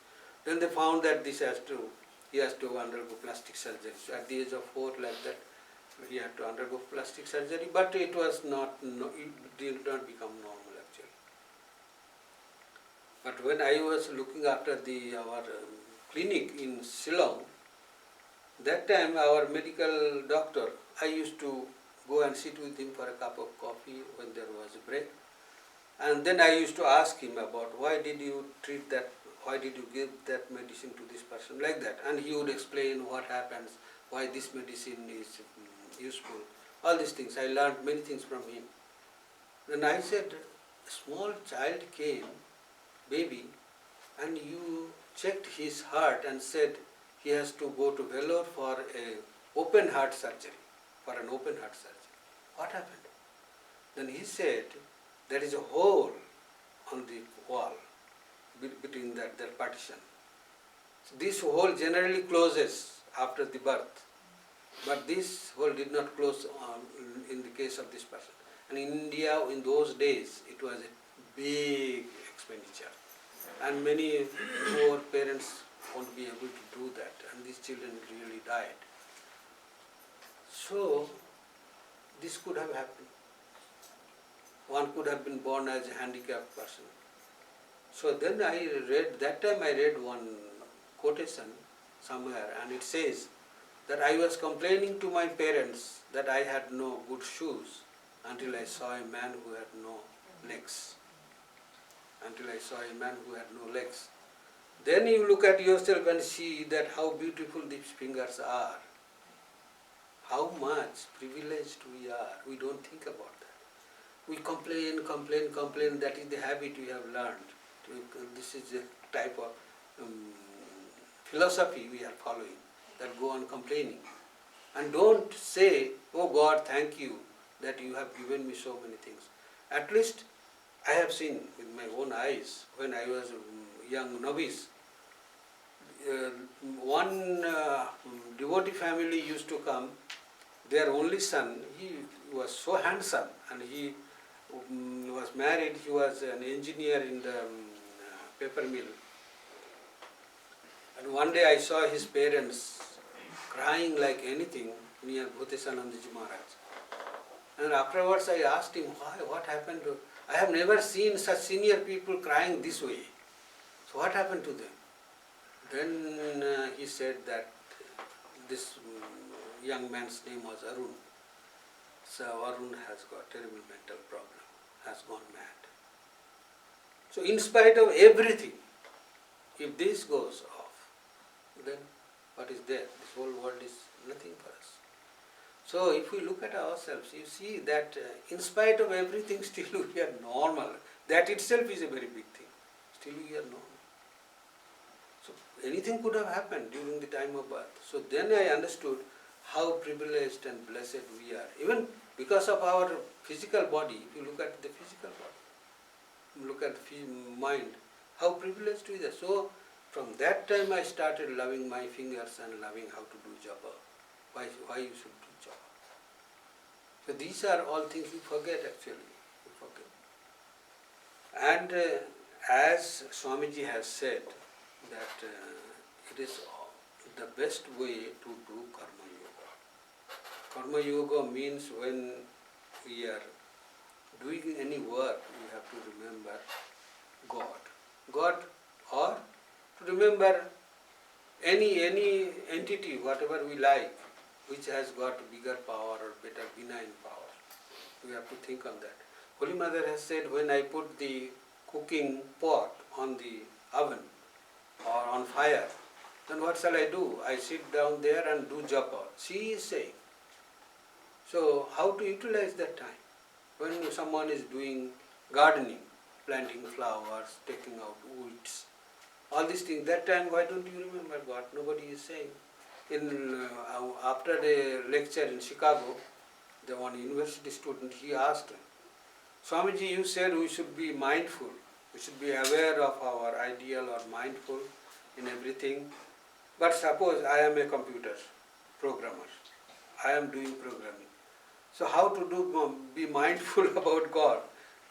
Then they found that he has to undergo plastic surgery. So at the age of 4, like that, he had to undergo plastic surgery, but it was not, it did not become normal actually. But when I was looking after our clinic in Shillong, that time our medical doctor, I used to go and sit with him for a cup of coffee when there was a break. And then I used to ask him about why did you treat that, why did you give that medicine to this person, like that. And he would explain what happens, why this medicine is useful, all these things. I learned many things from him. Then I said, a small child came, baby, and you checked his heart and said he has to go to Vellore for an open heart surgery. What happened? Then he said, there is a hole on the wall between that partition. So this hole generally closes after the birth, but this hole did not close in the case of this person. And in India, in those days, it was a big expenditure. And many poor parents won't be able to do that, and these children really died. So, this could have happened. One could have been born as a handicapped person. So then that time I read one quotation somewhere, and it says that I was complaining to my parents that I had no good shoes until I saw a man who had no legs. Then you look at yourself and see that how beautiful these fingers are. How much privileged we are. We don't think about that. We complain, that is the habit we have learned. This is a type of philosophy we are following, that go on complaining. And don't say, oh God, thank you that you have given me so many things. At least I have seen with my own eyes when I was a young novice. One devotee family used to come. Their only son, he was so handsome, and he was married. He was an engineer in the paper mill. And one day I saw his parents crying like anything near Bhuteshanandaji Maharaj. And afterwards I asked him, why, what happened to... I have never seen such senior people crying this way. So what happened to them? Then he said that this young man's name was Arun. So Arun has got terrible mental problem, has gone mad. So in spite of everything, if this goes off, then what is there? This whole world is nothing for us. So if we look at ourselves, you see that in spite of everything, still we are normal. That itself is a very big thing. Still we are normal. So anything could have happened during the time of birth. So then I understood how privileged and blessed we are. Even because of our physical body, if you look at the physical body, look at the mind, how privileged we are. So from that time I started loving my fingers and loving how to do japa. Why you should do japa. So these are all things you forget actually. You forget. And as Swamiji has said, that it is the best way to do karma yoga. Karma yoga means when we are doing any work, we have to remember God. God, or to remember any entity, whatever we like, which has got bigger power or better benign power. We have to think on that. Holy Mother has said, when I put the cooking pot on the oven or on fire, then what shall I do? I sit down there and do japa. She is saying. So how to utilize that time? When someone is doing gardening, planting flowers, taking out weeds, all these things, that time why don't you remember God? Nobody is saying. After the lecture in Chicago, the one university student, he asked, Swamiji, you said we should be mindful. We should be aware of our ideal or mindful in everything. But suppose I am a computer programmer. I am doing programming. So how to be mindful about God?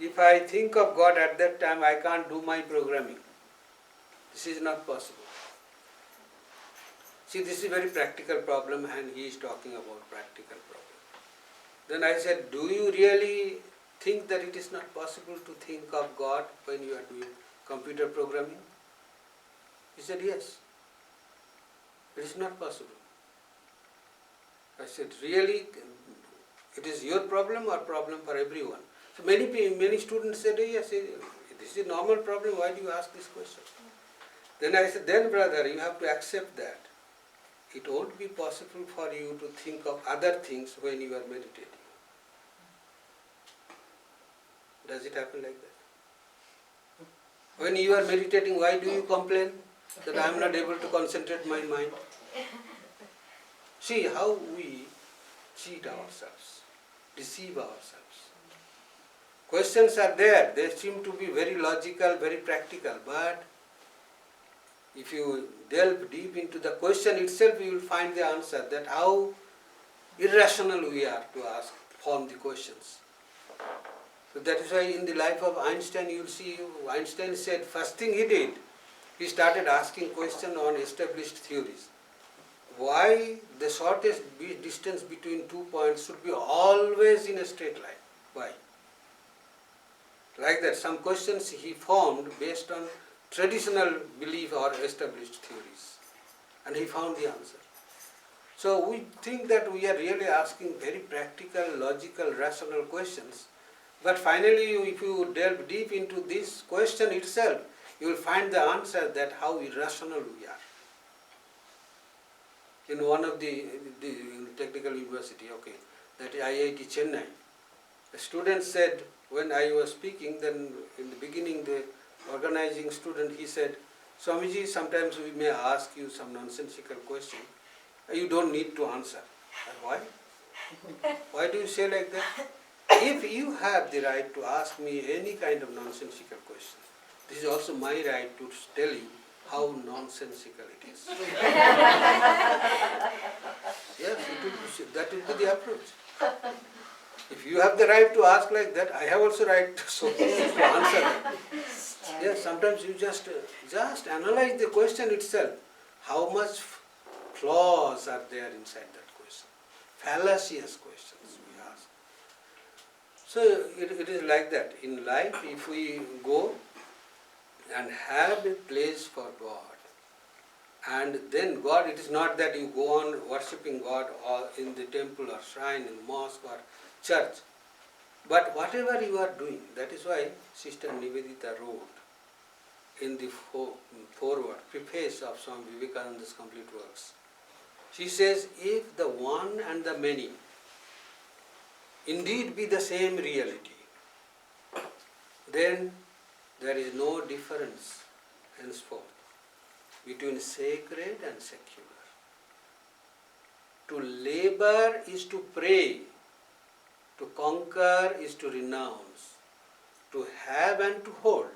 If I think of God at that time, I can't do my programming. This is not possible. See, this is a very practical problem, and he is talking about practical problem. Then I said, do you really think that it is not possible to think of God when you are doing computer programming? He said, yes. It is not possible. I said, really? It is your problem or problem for everyone? So many students said, yes, this is a normal problem, why do you ask this question? Then I said, then brother, you have to accept that. It won't be possible for you to think of other things when you are meditating. Does it happen like that? When you are meditating, why do you complain that I am not able to concentrate my mind? See how we cheat ourselves, deceive ourselves. Questions are there, they seem to be very logical, very practical, but if you delve deep into the question itself, you will find the answer, that how irrational we are to form the questions. So that is why in the life of Einstein, you will see, Einstein said, first thing he did, he started asking questions on established theories. Why the shortest distance between 2 points should be always in a straight line? Why? Like that, some questions he formed based on traditional belief or established theories. And he found the answer. So we think that we are really asking very practical, logical, rational questions. But finally, if you delve deep into this question itself, you will find the answer that how irrational we are. In one of the technical university, that IIT Chennai, a student said, when I was speaking, then in the beginning the organizing student, he said, Swamiji, sometimes we may ask you some nonsensical question. You don't need to answer. Why? Why do you say like that? if you have the right to ask me any kind of nonsensical question, this is also my right to tell you how nonsensical it is. Yes, that will be the approach. If you have the right to ask like that, I have also right to answer that. Yes, sometimes you just analyze the question itself. How much flaws are there inside that question? Fallacious questions we ask. So it is like that. In life, if we go and have a place for God, and then God, it is not that you go on worshipping God or in the temple or shrine, in mosque or church, but whatever you are doing, that is why Sister Nivedita wrote in the foreword, preface of Swami Vivekananda's complete works. She says, if the one and the many indeed be the same reality, then there is no difference henceforth between sacred and secular. To labor is to pray, to conquer is to renounce, to have and to hold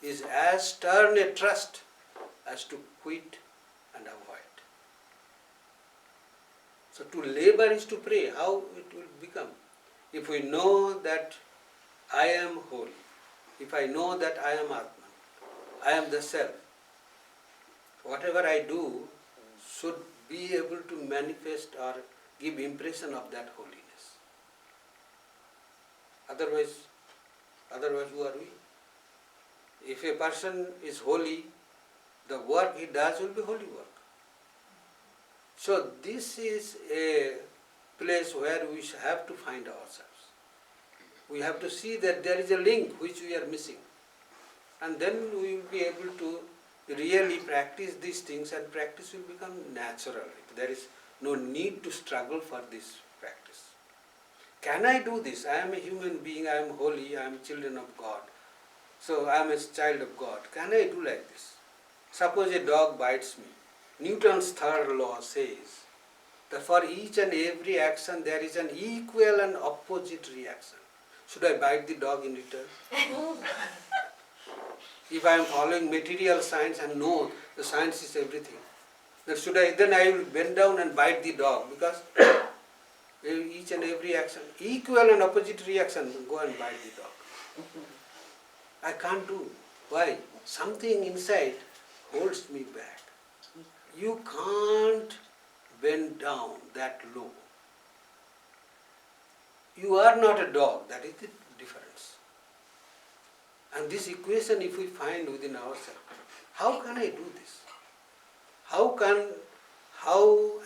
is as stern a trust as to quit and avoid. So to labor is to pray. How it will become? If we know that I am holy, if I know that I am Atman, I am the self, whatever I do should be able to manifest or give impression of that holiness. Otherwise who are we? If a person is holy, the work he does will be holy work. So this is a place where we have to find ourselves. We have to see that there is a link which we are missing. And then we will be able to really practice these things, and practice will become natural. There is no need to struggle for this practice. Can I do this? I am a human being, I am holy, I am children of God. So I am a child of God. Can I do like this? Suppose a dog bites me. Newton's third law says that for each and every action there is an equal and opposite reaction. Should I bite the dog in return? If I am following material science and know the science is everything, then I will bend down and bite the dog, because each and every action, equal and opposite reaction, go and bite the dog. I can't do. Why? Something inside holds me back. You can't bend down that low. You are not a dog, that is the difference. And this equation, if we find within ourselves, how can I do this? How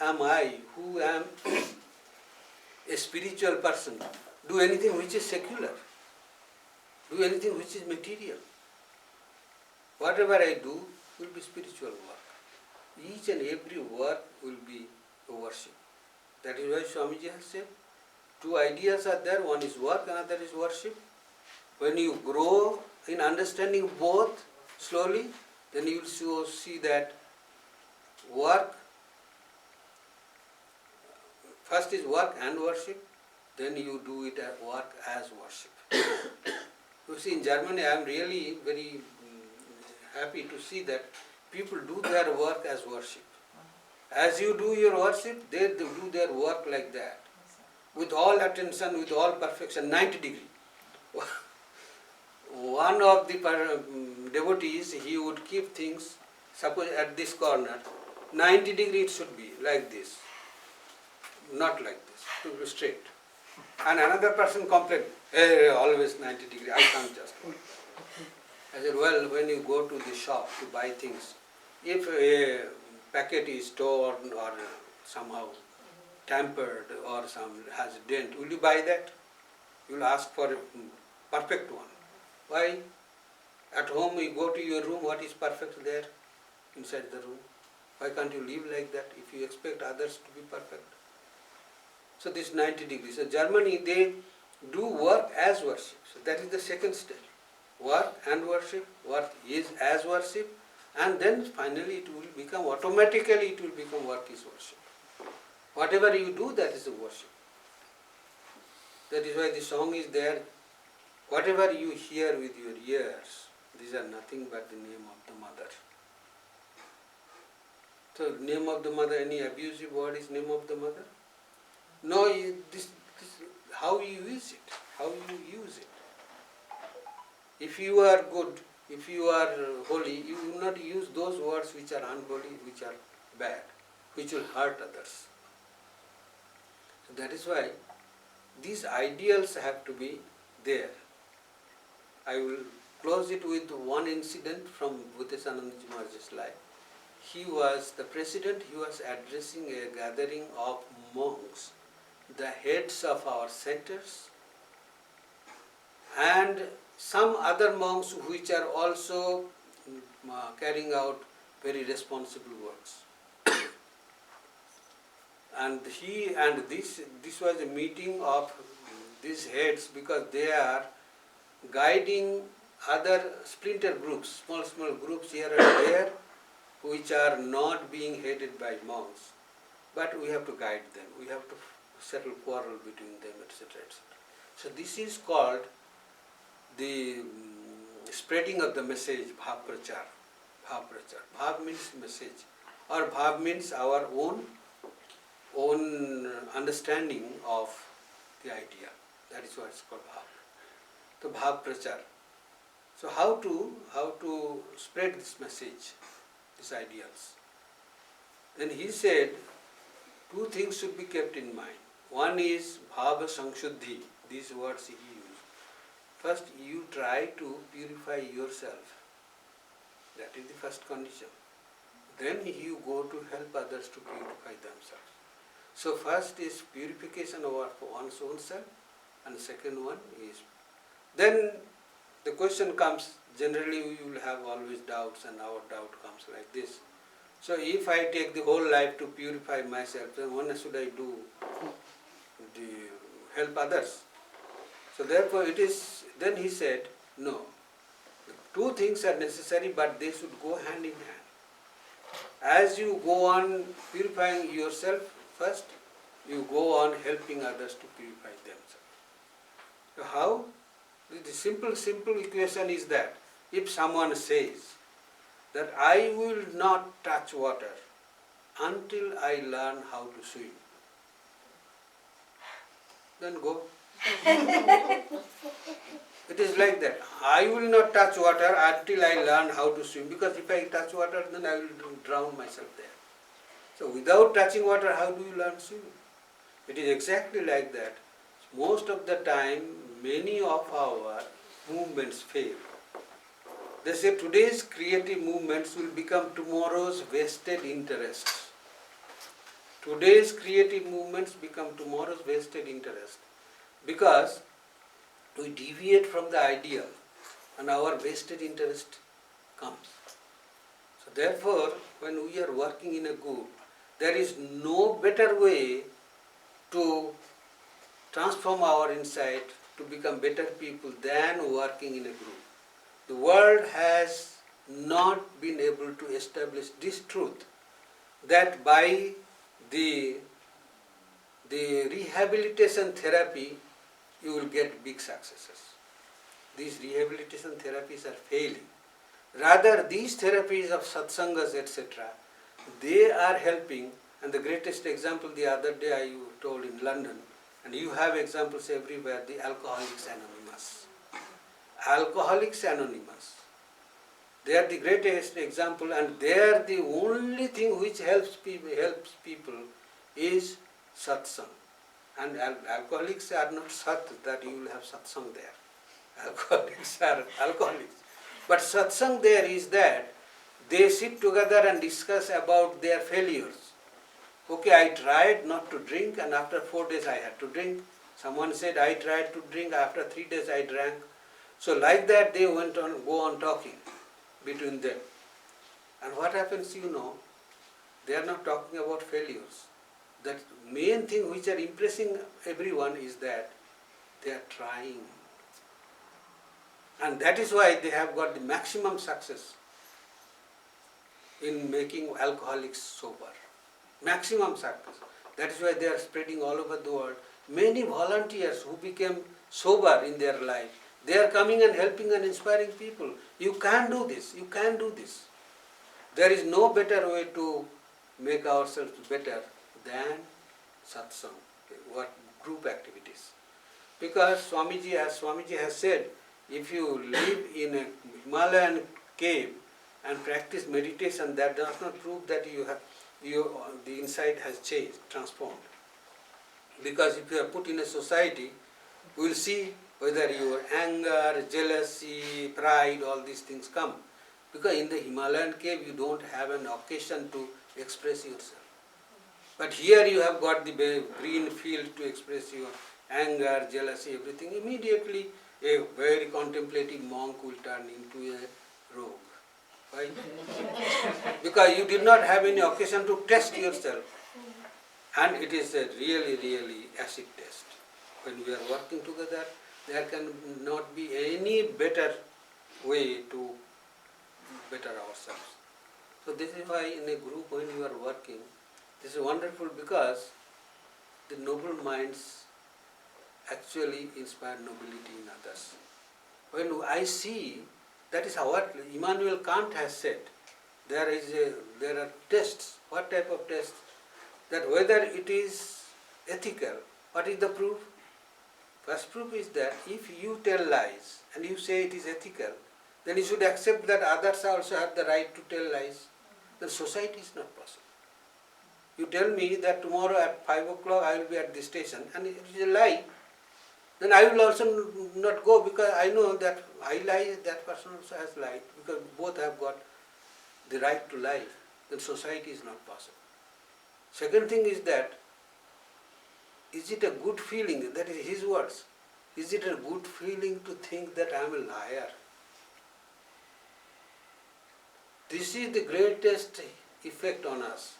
am I, who am a spiritual person, do anything which is secular? Do anything which is material? Whatever I do will be spiritual work. Each and every work will be a worship. That is why Swamiji has said, two ideas are there, one is work, another is worship. When you grow in understanding both slowly, then you will see that work, first is work and worship, then you do it at work as worship. You see, in Germany, I am really very happy to see that people do their work as worship. As you do your worship, they do their work like that. With all attention, with all perfection, 90 degree. One of the devotees, he would keep things, suppose at this corner, 90 degree it should be, like this. Not like this, to be straight. And another person complained, hey, always 90 degree, I can't just. I said, well, when you go to the shop to buy things, if a packet is torn or somehow tampered or has a dent, will you buy that? You will ask for a perfect one. Why? At home you go to your room, what is perfect there inside the room? Why can't you live like that if you expect others to be perfect? So this 90 degrees. So Germany, they do work as worship. So that is the second step. Work and worship, work is as worship, and then finally it will become, automatically it will become work is worship. Whatever you do, that is the worship. That is why the song is there. Whatever you hear with your ears, these are nothing but the name of the mother. So name of the mother, any abusive word is name of the mother? No, this how you use it, how you use it. If you are good, if you are holy, you will not use those words which are unholy, which are bad, which will hurt others. So that is why these ideals have to be there. I will close it with one incident from Bhuteshanandaji Maharaj's life. He was the president, he was addressing a gathering of monks, the heads of our centers, and some other monks which are also carrying out very responsible works. And this was a meeting of these heads because they are guiding other splinter groups, small groups here and there, which are not being headed by monks. But we have to guide them, we have to settle quarrel between them, etc. etc. So this is called the spreading of the message, bhav prachar. Bhav prachar. Bhav means message, or bhav means our own understanding of the idea. That is why it's called bhav. So bhav prachar. So how to spread this message, these ideals? Then he said, two things should be kept in mind. One is bhava sangshuddhi. These words he used. First, you try to purify yourself. That is the first condition. Then you go to help others to purify themselves. So first is purification of one's own self, and second one is, then the question comes, generally we will have always doubts, and our doubt comes like this. So if I take the whole life to purify myself, then what should I do to help others? So therefore it is, then he said, no, two things are necessary, but they should go hand in hand. As you go on purifying yourself first, you go on helping others to purify themselves. So how? The simple equation is that if someone says that I will not touch water until I learn how to swim, then go. It is like that. I will not touch water until I learn how to swim, because if I touch water, then I will drown myself there. So without touching water, how do you learn swimming? It is exactly like that. Most of the time, many of our movements fail. They say today's creative movements will become tomorrow's vested interests. Today's creative movements become tomorrow's vested interest, because we deviate from the ideal and our vested interest comes. So therefore, when we are working in a group, there is no better way to transform our insight to become better people than working in a group. The world has not been able to establish this truth, that by the rehabilitation therapy you will get big successes. These rehabilitation therapies are failing. Rather, these therapies of satsangas, etc., they are helping. And the greatest example the other day I told in London, and you have examples everywhere, the Alcoholics Anonymous. Alcoholics Anonymous. They are the greatest example, and they are the only thing which helps people is satsang. And alcoholics are not sat, that you will have satsang there. Alcoholics are alcoholics. But satsang there is that they sit together and discuss about their failures. Okay, I tried not to drink, and after 4 days I had to drink. Someone said, I tried to drink, after 3 days I drank. So like that they go on talking between them. And what happens, they are not talking about failures. The main thing which are impressing everyone is that they are trying. And that is why they have got the maximum success in making alcoholics sober. Maximum success. That is why they are spreading all over the world. many volunteers who became sober in their life. They are coming and helping and inspiring people. You can do this, you can do this. There is no better way to make ourselves better than satsang, what group activities. Because Swamiji, as Swamiji has said, if you live in a Himalayan cave and practice meditation, that does not prove that the insight has changed, transformed. Because if you are put in a society, we will see whether your anger, jealousy, pride, all these things come. Because in the Himalayan cave, you don't have an occasion to express yourself. But here you have got the green field to express your anger, jealousy, everything. Immediately, a very contemplative monk will turn into a rogue. Why? Because you did not have any occasion to test yourself. And it is a really, really acid test. When we are working together, there can not be any better way to better ourselves. So this is why in a group when you are working, this is wonderful because the noble minds actually inspire nobility in others. When I see, that is what Immanuel Kant has said. There are tests. What type of tests? That whether it is ethical. What is the proof? First proof is that if you tell lies and you say it is ethical, then you should accept that others also have the right to tell lies. Then society is not possible. You tell me that tomorrow at 5 o'clock I will be at this station and it is a lie, then I will also not go because I know that I lie, that person also has lied, because both have got the right to lie. Then society is not possible. Second thing is that, is it a good feeling? That is his words. Is it a good feeling to think that I am a liar? This is the greatest effect on us.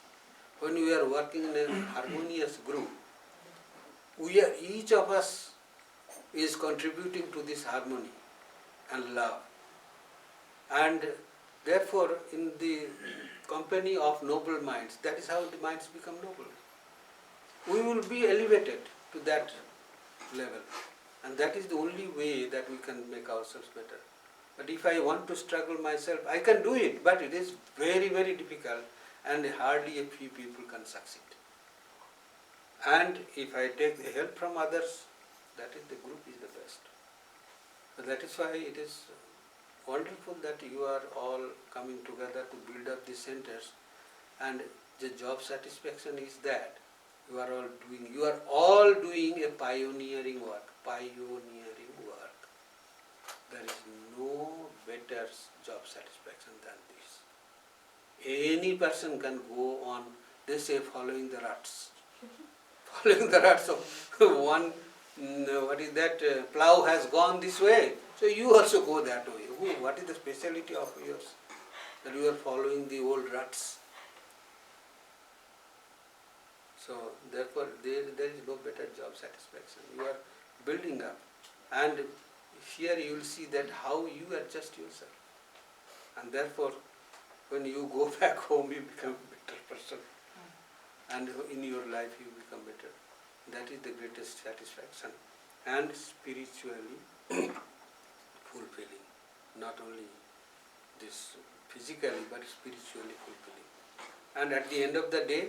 When we are working in a harmonious group, each of us is contributing to this harmony and love. And therefore, in the company of noble minds, that is how the minds become noble. We will be elevated to that level. And that is the only way that we can make ourselves better. But if I want to struggle myself, I can do it, but it is very, very difficult and hardly a few people can succeed. And if I take the help from others, that is the group is the best. So that is why it is wonderful that you are all coming together to build up these centers, and the job satisfaction is that you are all doing a pioneering work. There is no better job satisfaction than this. Any person can go on, they say, following the ruts. Following the ruts of one, plough has gone this way, so you also go that way. What is the speciality of yours? That you are following the old ruts. So therefore there is no better job satisfaction. You are building up, and here you will see that how you adjust yourself, and therefore when you go back home you become a better person, and in your life you become better. That is the greatest satisfaction, and spiritually fulfilling. Not only this physically but spiritually fulfilling. And at the end of the day,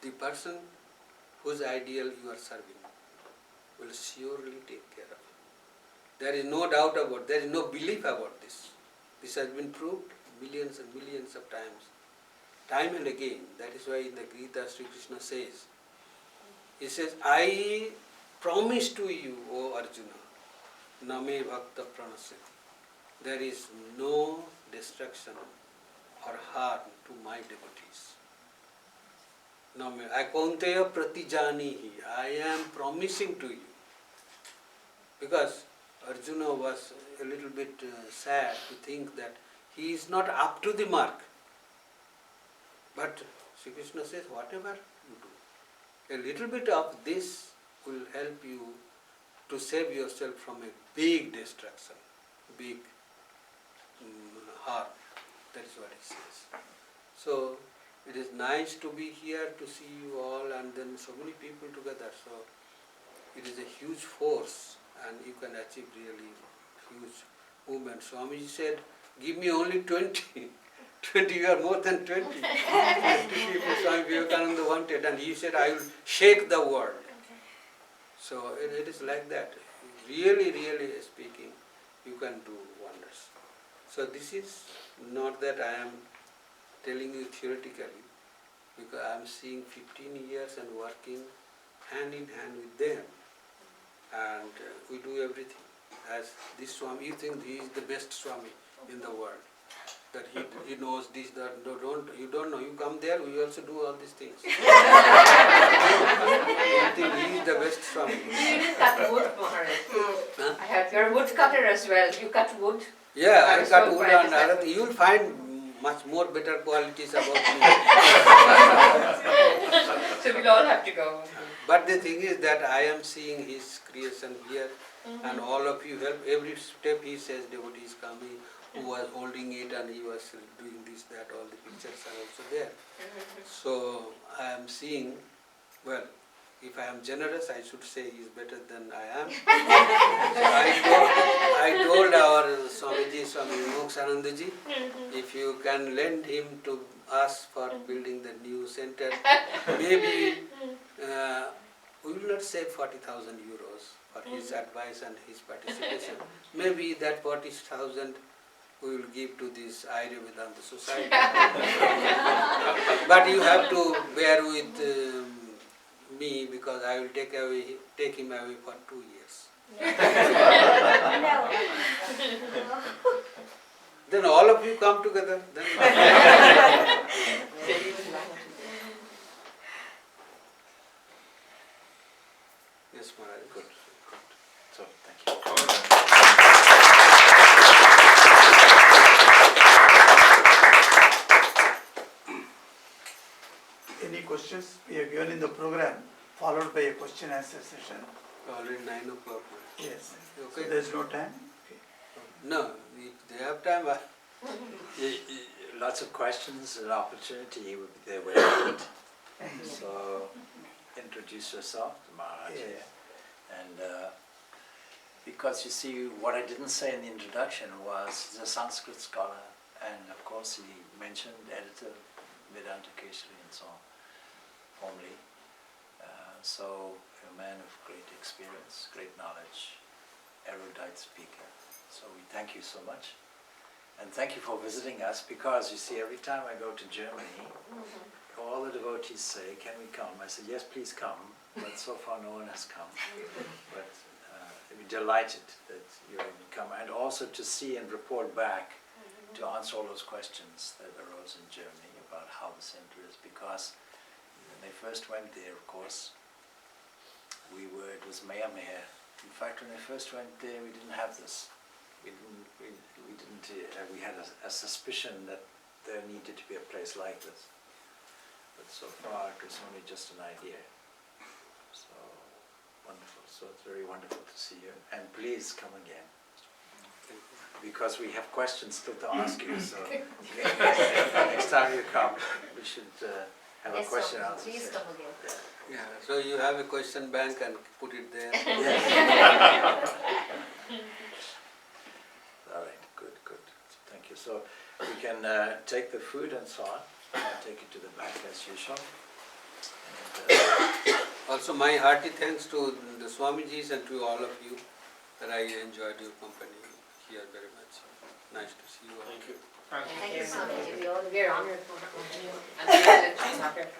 the person whose ideal you are serving will surely take care of you. There is no doubt about it. There is no belief about this. This has been proved millions and millions of times, time and again. That is why in the Gita, Sri Krishna says, he says, I promise to you, O Arjuna, Name Bhakta Pranasya. There is no destruction or harm to my devotees. Name, Akonteya Pratijanihi. I am promising to you. Because Arjuna was a little bit sad to think that he is not up to the mark. But Sri Krishna says, whatever you do, a little bit of this will help you to save yourself from a big destruction, big harm. That is what he says. So It is nice to be here to see you all and then so many people together. So it is a huge force and you can achieve really huge movement. Swamiji said, give me only 20. 20, you are more than 20. 20 people Swami Vivekananda wanted, and he said, I will shake the world. So it is like that. Really, really speaking, you can do wonders. So this is not that I am telling you theoretically, because I am seeing 15 years and working hand in hand with them. And we do everything. As this Swami, you think he is the best Swami in the world. That he knows this, that, you don't know. You come there, we also do all these things. You think he is the best Swami. You didn't cut wood, Maharaj. Huh? I heard you're a woodcutter as well. You cut wood. Yeah, I was cut so wood quite and other things. You will find much more better qualities about me. So we'll all have to go. But the thing is that I am seeing his creation here, and all of you help. Every step he says, devotee is coming, who was holding it and he was doing this, that, all the pictures are also there. So I am seeing, well, if I am generous, I should say he is better than I am. So I told our Swamiji, Swami Baneshanandaji, if you can lend him to us for building the new center, maybe we will not save 40,000 euros for his advice and his participation. Maybe that 40,000 we will give to this Vedanta society. But you have to bear with me, because I will take him away for 2 years. Then all of you come together. Then yes, Maharaj. Good. So, thank you. Any questions we have given in the program, followed by a question answer session? Already 9 o'clock. Yes. Okay. So there is no time? Okay. No, if they have time. Lots of questions and opportunity they will need. So, introduce yourself to Maharaj Yes. here. And because you see, what I didn't say in the introduction was he's a Sanskrit scholar, and of course he mentioned editor Vedanta Kesari and so on, formerly. So a man of great experience, great knowledge, erudite speaker. So we thank you so much. And thank you for visiting us, because you see, every time I go to Germany, all the devotees say, can we come? I said, yes, please come. But so far no one has come. But we're delighted that you're able to come, and also to see and report back, to answer all those questions that arose in Germany about how the center is. Because when they first went there, of course, it was Meher. In fact, when they first went there, we didn't have this. We had a suspicion that there needed to be a place like this. But so far, it was only just an idea. So wonderful. So it's very wonderful to see you. And please come again, because we have questions still to ask you. So next time you come, we should have a question answer. Please come again. Yeah, so you have a question bank and put it there. Yes. All right, good. So thank you. So we can take the food and so on. I'll take it to the back as usual. And, Also my hearty thanks to the Swamijis and to all of you, that I enjoyed your company here very much. Nice to see you all. Thank you so much. We are honored. And